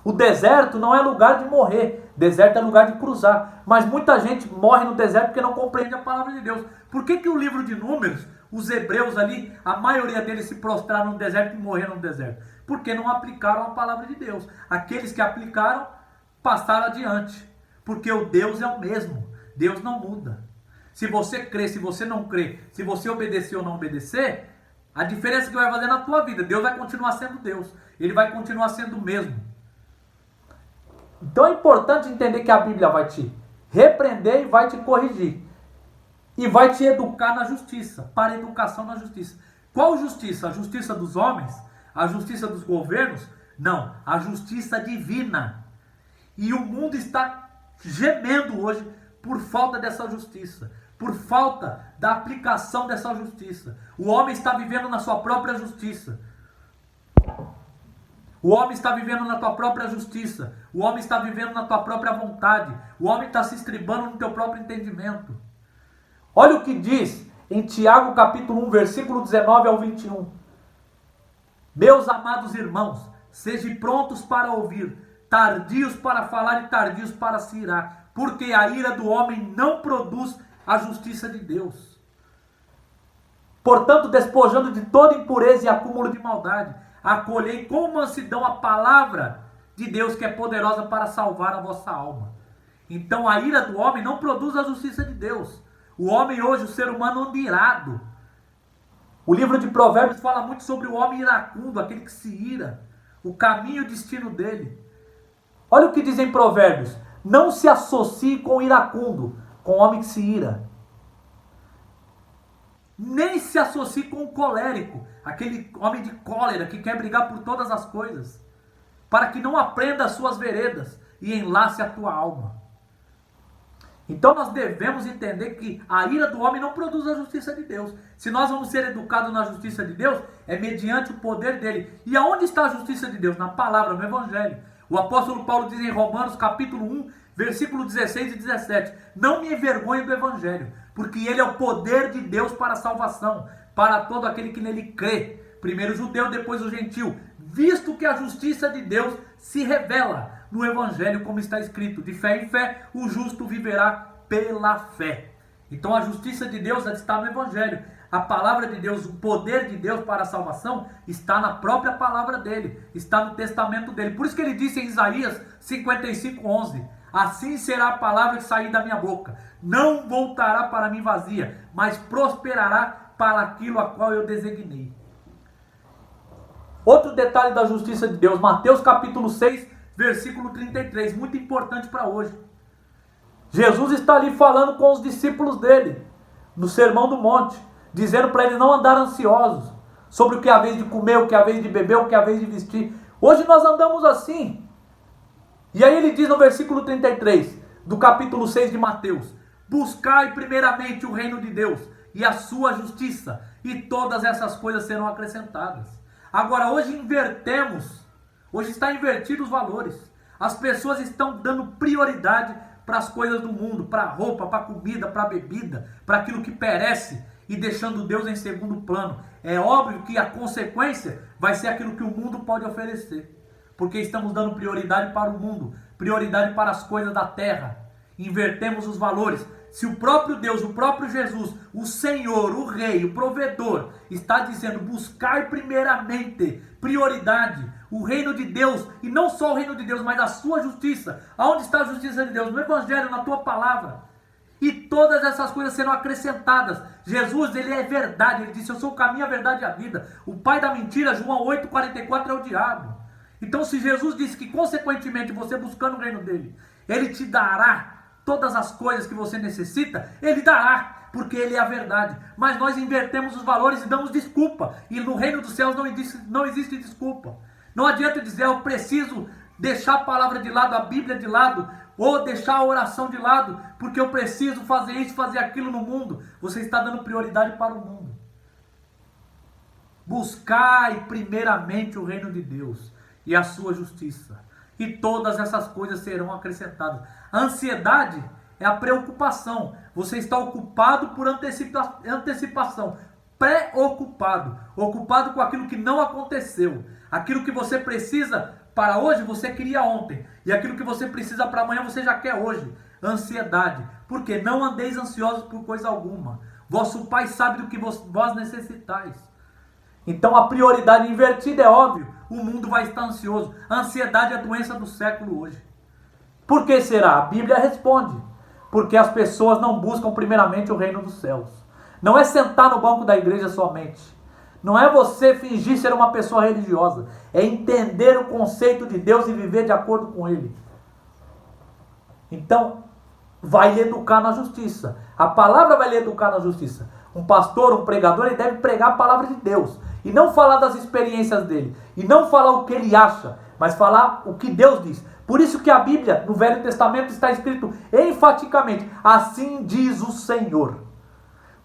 O deserto não é lugar de morrer, deserto é lugar de cruzar. Mas muita gente morre no deserto porque não compreende a palavra de Deus. Por que que o livro de Números, os hebreus ali, a maioria deles se prostraram no deserto e morreram no deserto? Porque não aplicaram a palavra de Deus. Aqueles que aplicaram, passaram adiante. Porque o Deus é o mesmo, Deus não muda. Se você crê, se você não crê, se você obedecer ou não obedecer, a diferença que vai fazer na tua vida, Deus vai continuar sendo Deus. Ele vai continuar sendo o mesmo. Então é importante entender que a Bíblia vai te repreender e vai te corrigir. E vai te educar na justiça, para a educação na justiça. Qual justiça? A justiça dos homens? A justiça dos governos? Não, a justiça divina. E o mundo está gemendo hoje por falta dessa justiça, por falta da aplicação dessa justiça. O homem está vivendo na sua própria justiça. O homem está vivendo na tua própria justiça. O homem está vivendo na tua própria vontade. O homem está se estribando no teu próprio entendimento. Olha o que diz em Tiago capítulo 1, versículo 19 ao 21. Meus amados irmãos, sejam prontos para ouvir, tardios para falar e tardios para se irar, porque a ira do homem não produz a justiça de Deus. Portanto, despojando de toda impureza e acúmulo de maldade, acolhei com mansidão a palavra de Deus, que é poderosa para salvar a vossa alma. Então a ira do homem não produz a justiça de Deus. O homem hoje, o ser humano anda irado. O livro de Provérbios fala muito sobre o homem iracundo, aquele que se ira, o caminho e o destino dele. Olha o que diz em Provérbios: não se associe com o iracundo, com o homem que se ira. Nem se associe com o colérico, aquele homem de cólera que quer brigar por todas as coisas, para que não aprenda as suas veredas e enlace a tua alma. Então nós devemos entender que a ira do homem não produz a justiça de Deus. Se nós vamos ser educados na justiça de Deus, é mediante o poder dele. E aonde está a justiça de Deus? Na palavra, no Evangelho. O apóstolo Paulo diz em Romanos capítulo 1, versículo 16 e 17: não me envergonhe do Evangelho, porque ele é o poder de Deus para a salvação, para todo aquele que nele crê. Primeiro o judeu, depois o gentil. Visto que a justiça de Deus se revela no Evangelho, como está escrito: de fé em fé o justo viverá pela fé. Então a justiça de Deus está no Evangelho. A palavra de Deus, o poder de Deus para a salvação está na própria palavra dele, está no testamento dele. Por isso que ele disse em Isaías 55:11: assim será a palavra que sair da minha boca, não voltará para mim vazia, mas prosperará para aquilo a qual eu designei. Outro detalhe da justiça de Deus, Mateus capítulo 6, versículo 33, muito importante para hoje. Jesus está ali falando com os discípulos dele, no Sermão do Monte, dizendo para eles não andarem ansiosos sobre o que é a vez de comer, o que é a vez de beber, o que é a vez de vestir. Hoje nós andamos assim. E aí ele diz no versículo 33 do capítulo 6 de Mateus: buscai primeiramente o reino de Deus e a sua justiça, e todas essas coisas serão acrescentadas. Agora hoje invertemos, hoje está invertido os valores. As pessoas estão dando prioridade para as coisas do mundo, para a roupa, para a comida, para a bebida, para aquilo que perece, e deixando Deus em segundo plano. É óbvio que a consequência vai ser aquilo que o mundo pode oferecer, porque estamos dando prioridade para o mundo, prioridade para as coisas da terra. Invertemos os valores. Se o próprio Deus, o próprio Jesus, o Senhor, o Rei, o provedor, está dizendo: buscar primeiramente, prioridade, o reino de Deus, e não só o reino de Deus, mas a sua justiça. Aonde está a justiça de Deus? No Evangelho, na tua palavra. E todas essas coisas serão acrescentadas. Jesus, ele é verdade, ele disse: eu sou o caminho, a verdade e a vida. O pai da mentira, João 8,44, é o diabo. Então, se Jesus disse que, consequentemente, você buscando o reino dele, ele te dará todas as coisas que você necessita, ele dará, porque ele é a verdade. Mas nós invertemos os valores e damos desculpa. E no reino dos céus não existe desculpa. Não adianta dizer: eu preciso deixar a palavra de lado, a Bíblia de lado, ou deixar a oração de lado, porque eu preciso fazer isso, fazer aquilo no mundo. Você está dando prioridade para o mundo. Buscai primeiramente o reino de Deus e a sua justiça, e todas essas coisas serão acrescentadas. A ansiedade é a preocupação. Você está ocupado por antecipação, preocupado, ocupado com aquilo que não aconteceu. Aquilo que você precisa para hoje, você queria ontem, e aquilo que você precisa para amanhã, você já quer hoje. Ansiedade. Porque não andeis ansiosos por coisa alguma. Vosso Pai sabe do que vós necessitais. Então a prioridade invertida é óbvio. O mundo vai estar ansioso. A ansiedade é a doença do século hoje. Por que será? A Bíblia responde: porque as pessoas não buscam primeiramente o reino dos céus. Não é sentar no banco da igreja somente. Não é você fingir ser uma pessoa religiosa. É entender o conceito de Deus e viver de acordo com ele. Então, vai lhe educar na justiça. A palavra vai lhe educar na justiça. Um pastor, um pregador, ele deve pregar a palavra de Deus. E não falar das experiências dele. E não falar o que ele acha, mas falar o que Deus diz. Por isso que a Bíblia, no Velho Testamento, está escrito enfaticamente: assim diz o Senhor.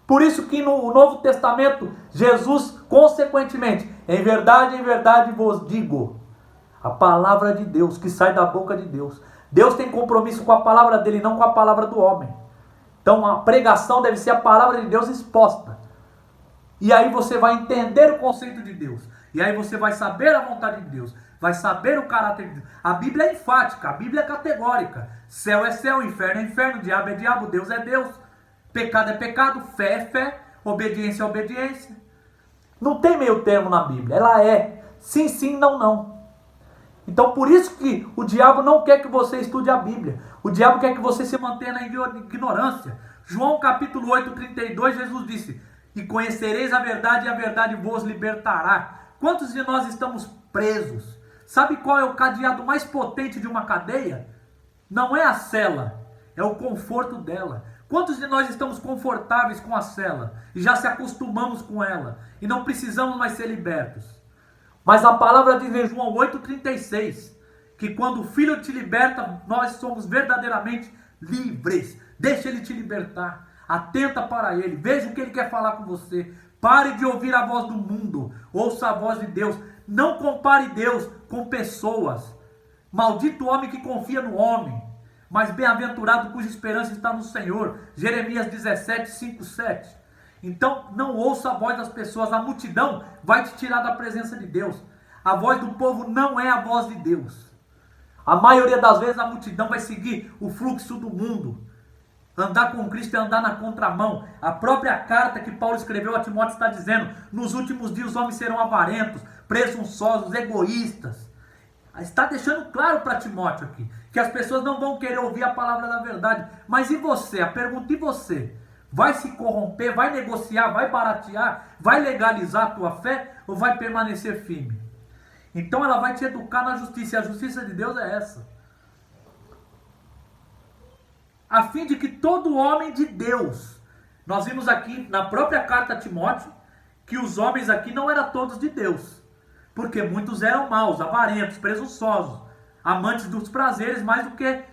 Por isso que no Novo Testamento, Jesus, consequentemente: em verdade vos digo. A palavra de Deus, que sai da boca de Deus. Deus tem compromisso com a palavra dele, não com a palavra do homem. Então a pregação deve ser a palavra de Deus exposta. E aí você vai entender o conceito de Deus. E aí você vai saber a vontade de Deus. Vai saber o caráter de Deus. A Bíblia é enfática, a Bíblia é categórica. Céu é céu, inferno é inferno, diabo é diabo, Deus é Deus. Pecado é pecado, fé é fé, obediência é obediência. Não tem meio termo na Bíblia. Ela é sim, sim, não, não. Então por isso que o diabo não quer que você estude a Bíblia. O diabo quer que você se mantenha na ignorância. João capítulo 8, 32, Jesus disse: e conhecereis a verdade, e a verdade vos libertará. Quantos de nós estamos presos? Sabe qual é o cadeado mais potente de uma cadeia? Não é a cela, é o conforto dela. Quantos de nós estamos confortáveis com a cela e já se acostumamos com ela e não precisamos mais ser libertos? Mas a palavra diz em João 8,36 que quando o Filho te liberta, nós somos verdadeiramente livres. Deixa ele te libertar. Atenta para ele. Veja o que ele quer falar com você. Pare de ouvir a voz do mundo. Ouça a voz de Deus. Não compare Deus com pessoas. Maldito o homem que confia no homem, mas bem-aventurado cuja esperança está no Senhor. Jeremias 17, 5, 7. Então não ouça a voz das pessoas. A multidão vai te tirar da presença de Deus. A voz do povo não é a voz de Deus. A maioria das vezes a multidão vai seguir o fluxo do mundo. Andar com Cristo é andar na contramão. A própria carta que Paulo escreveu a Timóteo está dizendo: nos últimos dias os homens serão avarentos, presunçosos, egoístas. Está deixando claro para Timóteo aqui que as pessoas não vão querer ouvir a palavra da verdade. Mas e você? A pergunta: e você? Vai se corromper, vai negociar, vai baratear, vai legalizar a tua fé ou vai permanecer firme? Então ela vai te educar na justiça, e a justiça de Deus é essa. A fim de que todo homem de Deus, nós vimos aqui na própria carta a Timóteo, que os homens aqui não eram todos de Deus, porque muitos eram maus, avarentos, presunçosos, amantes dos prazeres mais do que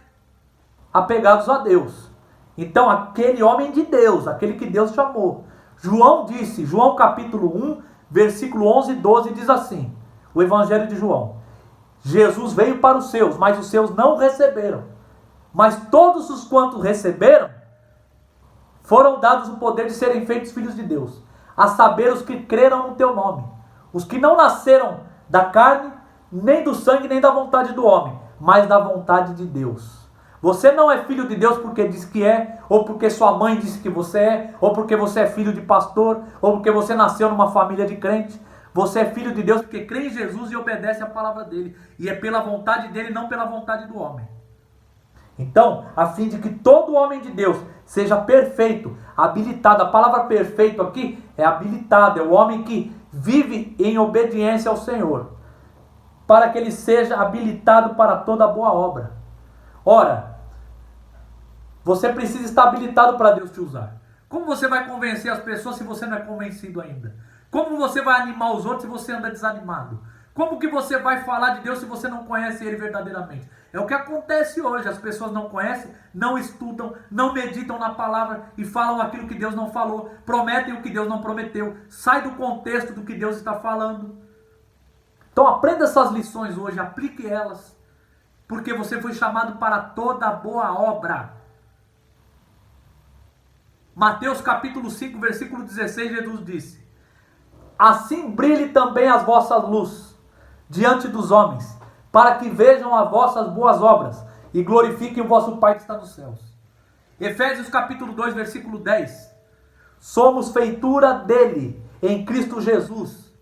apegados a Deus. Então aquele homem de Deus, aquele que Deus chamou, João disse, João capítulo 1, versículo 11 e 12 diz assim, o Evangelho de João: Jesus veio para os seus, mas os seus não receberam. Mas todos os quantos receberam, foram dados o poder de serem feitos filhos de Deus, a saber, os que creram no teu nome. Os que não nasceram da carne, nem do sangue, nem da vontade do homem, mas da vontade de Deus. Você não é filho de Deus porque diz que é, ou porque sua mãe disse que você é, ou porque você é filho de pastor, ou porque você nasceu numa família de crente. Você é filho de Deus porque crê em Jesus e obedece a palavra dele. E é pela vontade dele, não pela vontade do homem. Então, a fim de que todo homem de Deus seja perfeito, habilitado. A palavra perfeito aqui é habilitado, é o homem que vive em obediência ao Senhor, para que ele seja habilitado para toda boa obra. Ora, você precisa estar habilitado para Deus te usar. Como você vai convencer as pessoas se você não é convencido ainda? Como você vai animar os outros se você anda desanimado? Como que você vai falar de Deus se você não conhece Ele verdadeiramente? É o que acontece hoje. As pessoas não conhecem, não estudam, não meditam na palavra e falam aquilo que Deus não falou, prometem o que Deus não prometeu, sai do contexto do que Deus está falando. Então aprenda essas lições hoje, aplique elas, porque você foi chamado para toda boa obra. Mateus capítulo 5, versículo 16, Jesus disse: assim brilhe também as vossas luzes diante dos homens, para que vejam as vossas boas obras e glorifiquem o vosso Pai que está nos céus. Efésios capítulo 2, versículo 10. Somos feitura dele, em Cristo Jesus,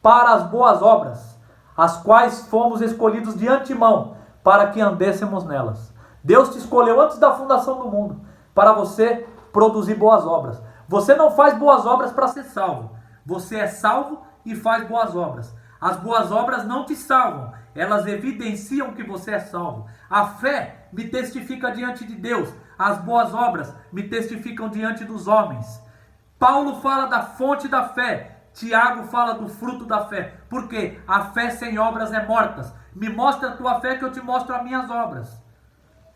para as boas obras, as quais fomos escolhidos de antemão, para que andêssemos nelas. Deus te escolheu antes da fundação do mundo, para você produzir boas obras. Você não faz boas obras para ser salvo. Você é salvo e faz boas obras. As boas obras não te salvam, elas evidenciam que você é salvo. A fé me testifica diante de Deus, as boas obras me testificam diante dos homens. Paulo fala da fonte da fé, Tiago fala do fruto da fé. Por quê? A fé sem obras é morta. Me mostra a tua fé que eu te mostro as minhas obras.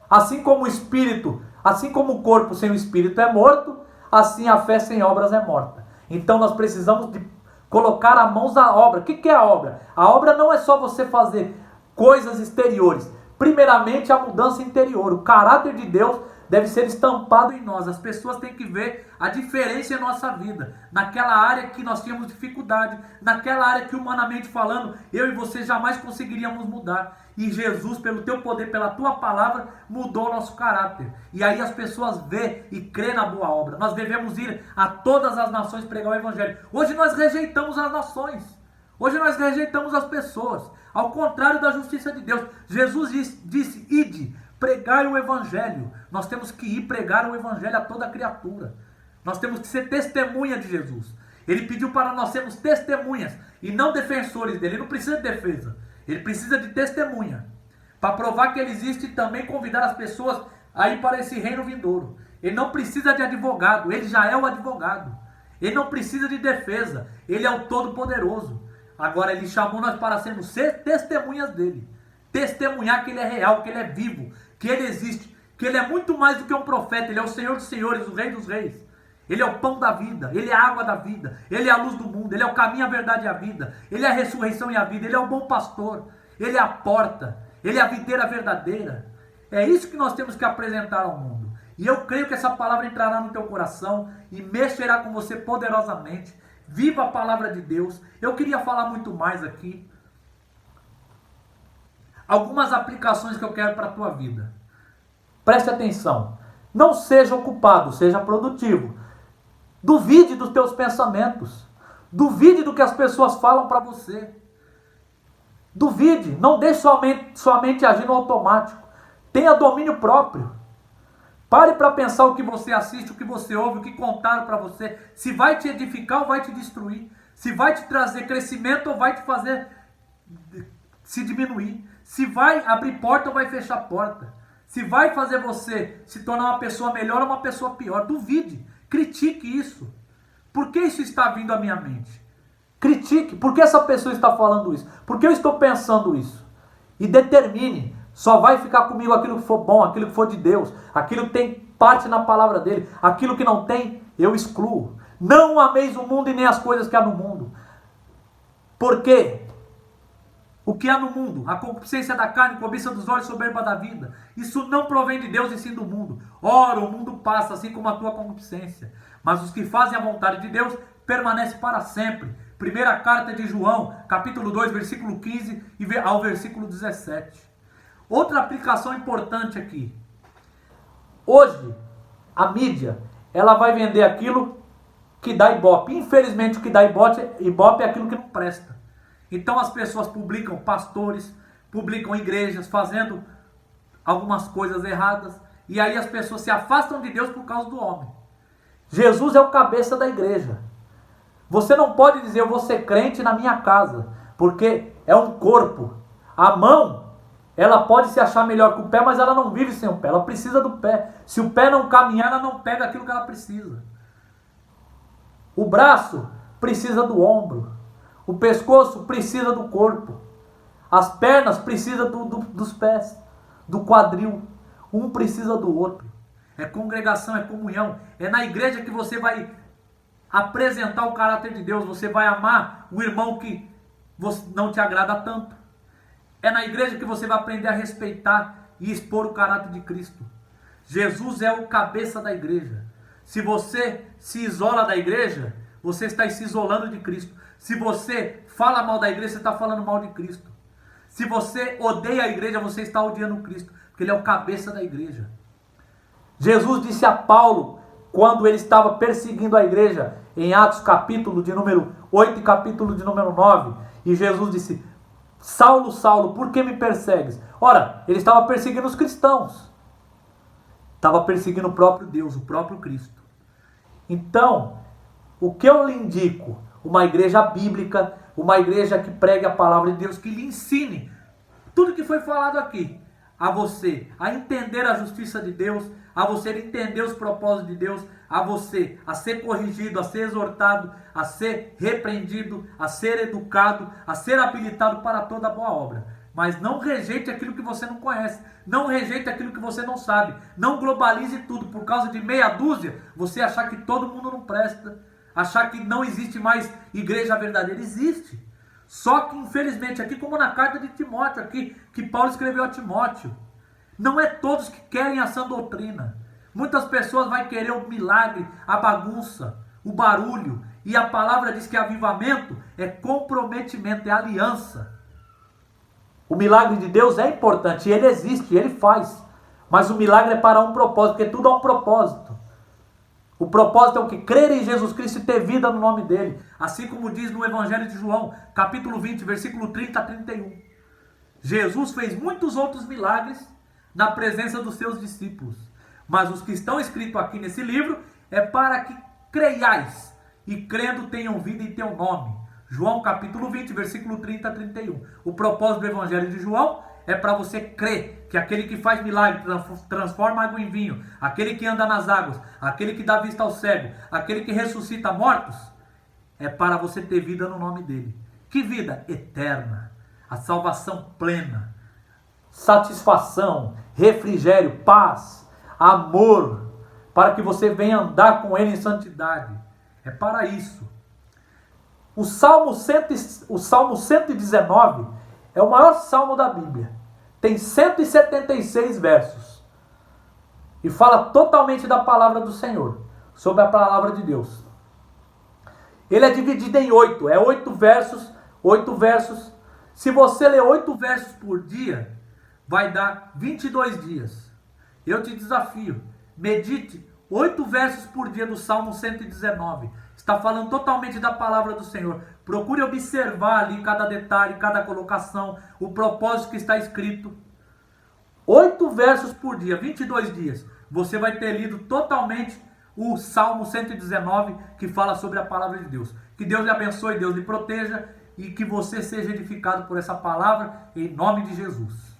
Assim como o espírito, assim como o corpo sem o espírito é morto, assim a fé sem obras é morta. Então nós precisamos de colocar a mãos à obra. O que é a obra? A obra não é só você fazer coisas exteriores. Primeiramente a mudança interior. O caráter de Deus deve ser estampado em nós. As pessoas têm que ver a diferença em nossa vida. Naquela área que nós tínhamos dificuldade, naquela área que humanamente falando, eu e você jamais conseguiríamos mudar. E Jesus, pelo teu poder, pela tua palavra, mudou o nosso caráter. E aí as pessoas vê e crê na boa obra. Nós devemos ir a todas as nações pregar o evangelho. Hoje nós rejeitamos as nações. Hoje nós rejeitamos as pessoas. Ao contrário da justiça de Deus. Jesus disse, ide, pregai o evangelho. Nós temos que ir pregar o evangelho a toda criatura. Nós temos que ser testemunha de Jesus. Ele pediu para nós sermos testemunhas e não defensores dele. Ele não precisa de defesa. Ele precisa de testemunha. Para provar que ele existe e também convidar as pessoas a ir para esse reino vindouro. Ele não precisa de advogado. Ele já é o advogado. Ele não precisa de defesa. Ele é o Todo-Poderoso. Agora ele chamou nós para sermos testemunhas dele. Testemunhar que ele é real, que ele é vivo, que ele existe, que ele é muito mais do que um profeta. Ele é o Senhor dos senhores, o Rei dos reis. Ele é o pão da vida, ele é a água da vida, ele é a luz do mundo, ele é o caminho, a verdade e a vida, ele é a ressurreição e a vida, ele é o bom pastor, ele é a porta, ele é a videira verdadeira. É isso que nós temos que apresentar ao mundo. E eu creio que essa palavra entrará no teu coração e mexerá com você poderosamente. Viva a palavra de Deus. Eu queria falar muito mais aqui. Algumas aplicações que eu quero para a tua vida. Preste atenção. Não seja ocupado, seja produtivo. Duvide dos teus pensamentos. Duvide do que as pessoas falam para você. Duvide. Não deixe sua mente agir no automático. Tenha domínio próprio. Pare para pensar o que você assiste, o que você ouve, o que contaram para você. Se vai te edificar ou vai te destruir. Se vai te trazer crescimento ou vai te fazer se diminuir. Se vai abrir porta ou vai fechar porta. Se vai fazer você se tornar uma pessoa melhor ou uma pessoa pior. Duvide. Critique isso. Por que isso está vindo à minha mente? Critique. Por que essa pessoa está falando isso? Por que eu estou pensando isso? E determine. Só vai ficar comigo aquilo que for bom, aquilo que for de Deus, aquilo que tem parte na palavra dele. Aquilo que não tem, eu excluo. Não ameis o mundo e nem as coisas que há no mundo. Por quê? O que há no mundo? A concupiscência da carne, cobiça dos olhos, soberba da vida. Isso não provém de Deus e sim do mundo. Ora, o mundo passa, assim como a tua concupiscência. Mas os que fazem a vontade de Deus permanecem para sempre. Primeira carta de João, capítulo 2, versículo 15 ao versículo 17. Outra aplicação importante aqui. Hoje, a mídia, ela vai vender aquilo que dá ibope. Infelizmente, o que dá ibope é aquilo que não presta. Então as pessoas publicam pastores, publicam igrejas fazendo algumas coisas erradas. E aí as pessoas se afastam de Deus por causa do homem. Jesus é o cabeça da igreja. Você não pode dizer, eu vou ser crente na minha casa, porque é um corpo. A mão, ela pode se achar melhor que o pé, mas ela não vive sem o pé, ela precisa do pé. Se o pé não caminhar, ela não pega aquilo que ela precisa. O braço precisa do ombro, o pescoço precisa do corpo, as pernas precisam dos pés, do quadril. Um precisa do outro. É congregação, é comunhão. É na igreja que você vai apresentar o caráter de Deus. Você vai amar o irmão que não te agrada tanto. É na igreja que você vai aprender a respeitar e expor o caráter de Cristo. Jesus é o cabeça da igreja. Se você se isola da igreja, você está se isolando de Cristo. Se você fala mal da igreja, você está falando mal de Cristo. Se você odeia a igreja, você está odiando Cristo, porque ele é o cabeça da igreja. Jesus disse a Paulo, quando ele estava perseguindo a igreja, em Atos capítulo de número 8 e capítulo de número 9, e Jesus disse, Saulo, Saulo, por que me persegues? Ora, ele estava perseguindo os cristãos. Estava perseguindo o próprio Deus, o próprio Cristo. Então, o que eu lhe indico? Uma igreja bíblica, uma igreja que pregue a palavra de Deus, que lhe ensine tudo que foi falado aqui, a você, a entender a justiça de Deus, a você entender os propósitos de Deus, a você a ser corrigido, a ser exortado, a ser repreendido, a ser educado, a ser habilitado para toda boa obra. Mas não rejeite aquilo que você não conhece, não rejeite aquilo que você não sabe, não globalize tudo por causa de meia dúzia, você achar que todo mundo não presta, achar que não existe mais igreja verdadeira. Existe. Só que infelizmente aqui, como na carta de Timóteo aqui, que Paulo escreveu a Timóteo, não é todos que querem a sã doutrina. Muitas pessoas vão querer o milagre, a bagunça, o barulho. E a palavra diz que avivamento é comprometimento, é aliança. O milagre de Deus é importante, ele existe, ele faz. Mas o milagre é para um propósito, porque tudo é um propósito. O propósito é o que? Crer em Jesus Cristo e ter vida no nome dele. Assim como diz no Evangelho de João, capítulo 20, versículo 30 a 31. Jesus fez muitos outros milagres na presença dos seus discípulos. Mas os que estão escritos aqui nesse livro é para que creiais e crendo tenham vida em teu nome. João capítulo 20, versículo 30 a 31. O propósito do Evangelho de João é para você crer que aquele que faz milagre, transforma água em vinho, aquele que anda nas águas, aquele que dá vista ao cego, aquele que ressuscita mortos, é para você ter vida no nome dele. Que vida? Eterna. A salvação plena. Satisfação, refrigério, paz, amor, para que você venha andar com ele em santidade. É para isso. O Salmo 119 é o maior salmo da Bíblia. Tem 176 versos. E fala totalmente da palavra do Senhor, sobre a palavra de Deus. Ele é dividido em 8. É 8 versos, 8 versos. Se você ler 8 versos por dia, vai dar 22 dias. Eu te desafio, medite 8 versos por dia do Salmo 119. Está falando totalmente da palavra do Senhor. Procure observar ali cada detalhe, cada colocação, o propósito que está escrito. 8 versos por dia, 22 dias. Você vai ter lido totalmente o Salmo 119, que fala sobre a palavra de Deus. Que Deus lhe abençoe, Deus lhe proteja e que você seja edificado por essa palavra, em nome de Jesus.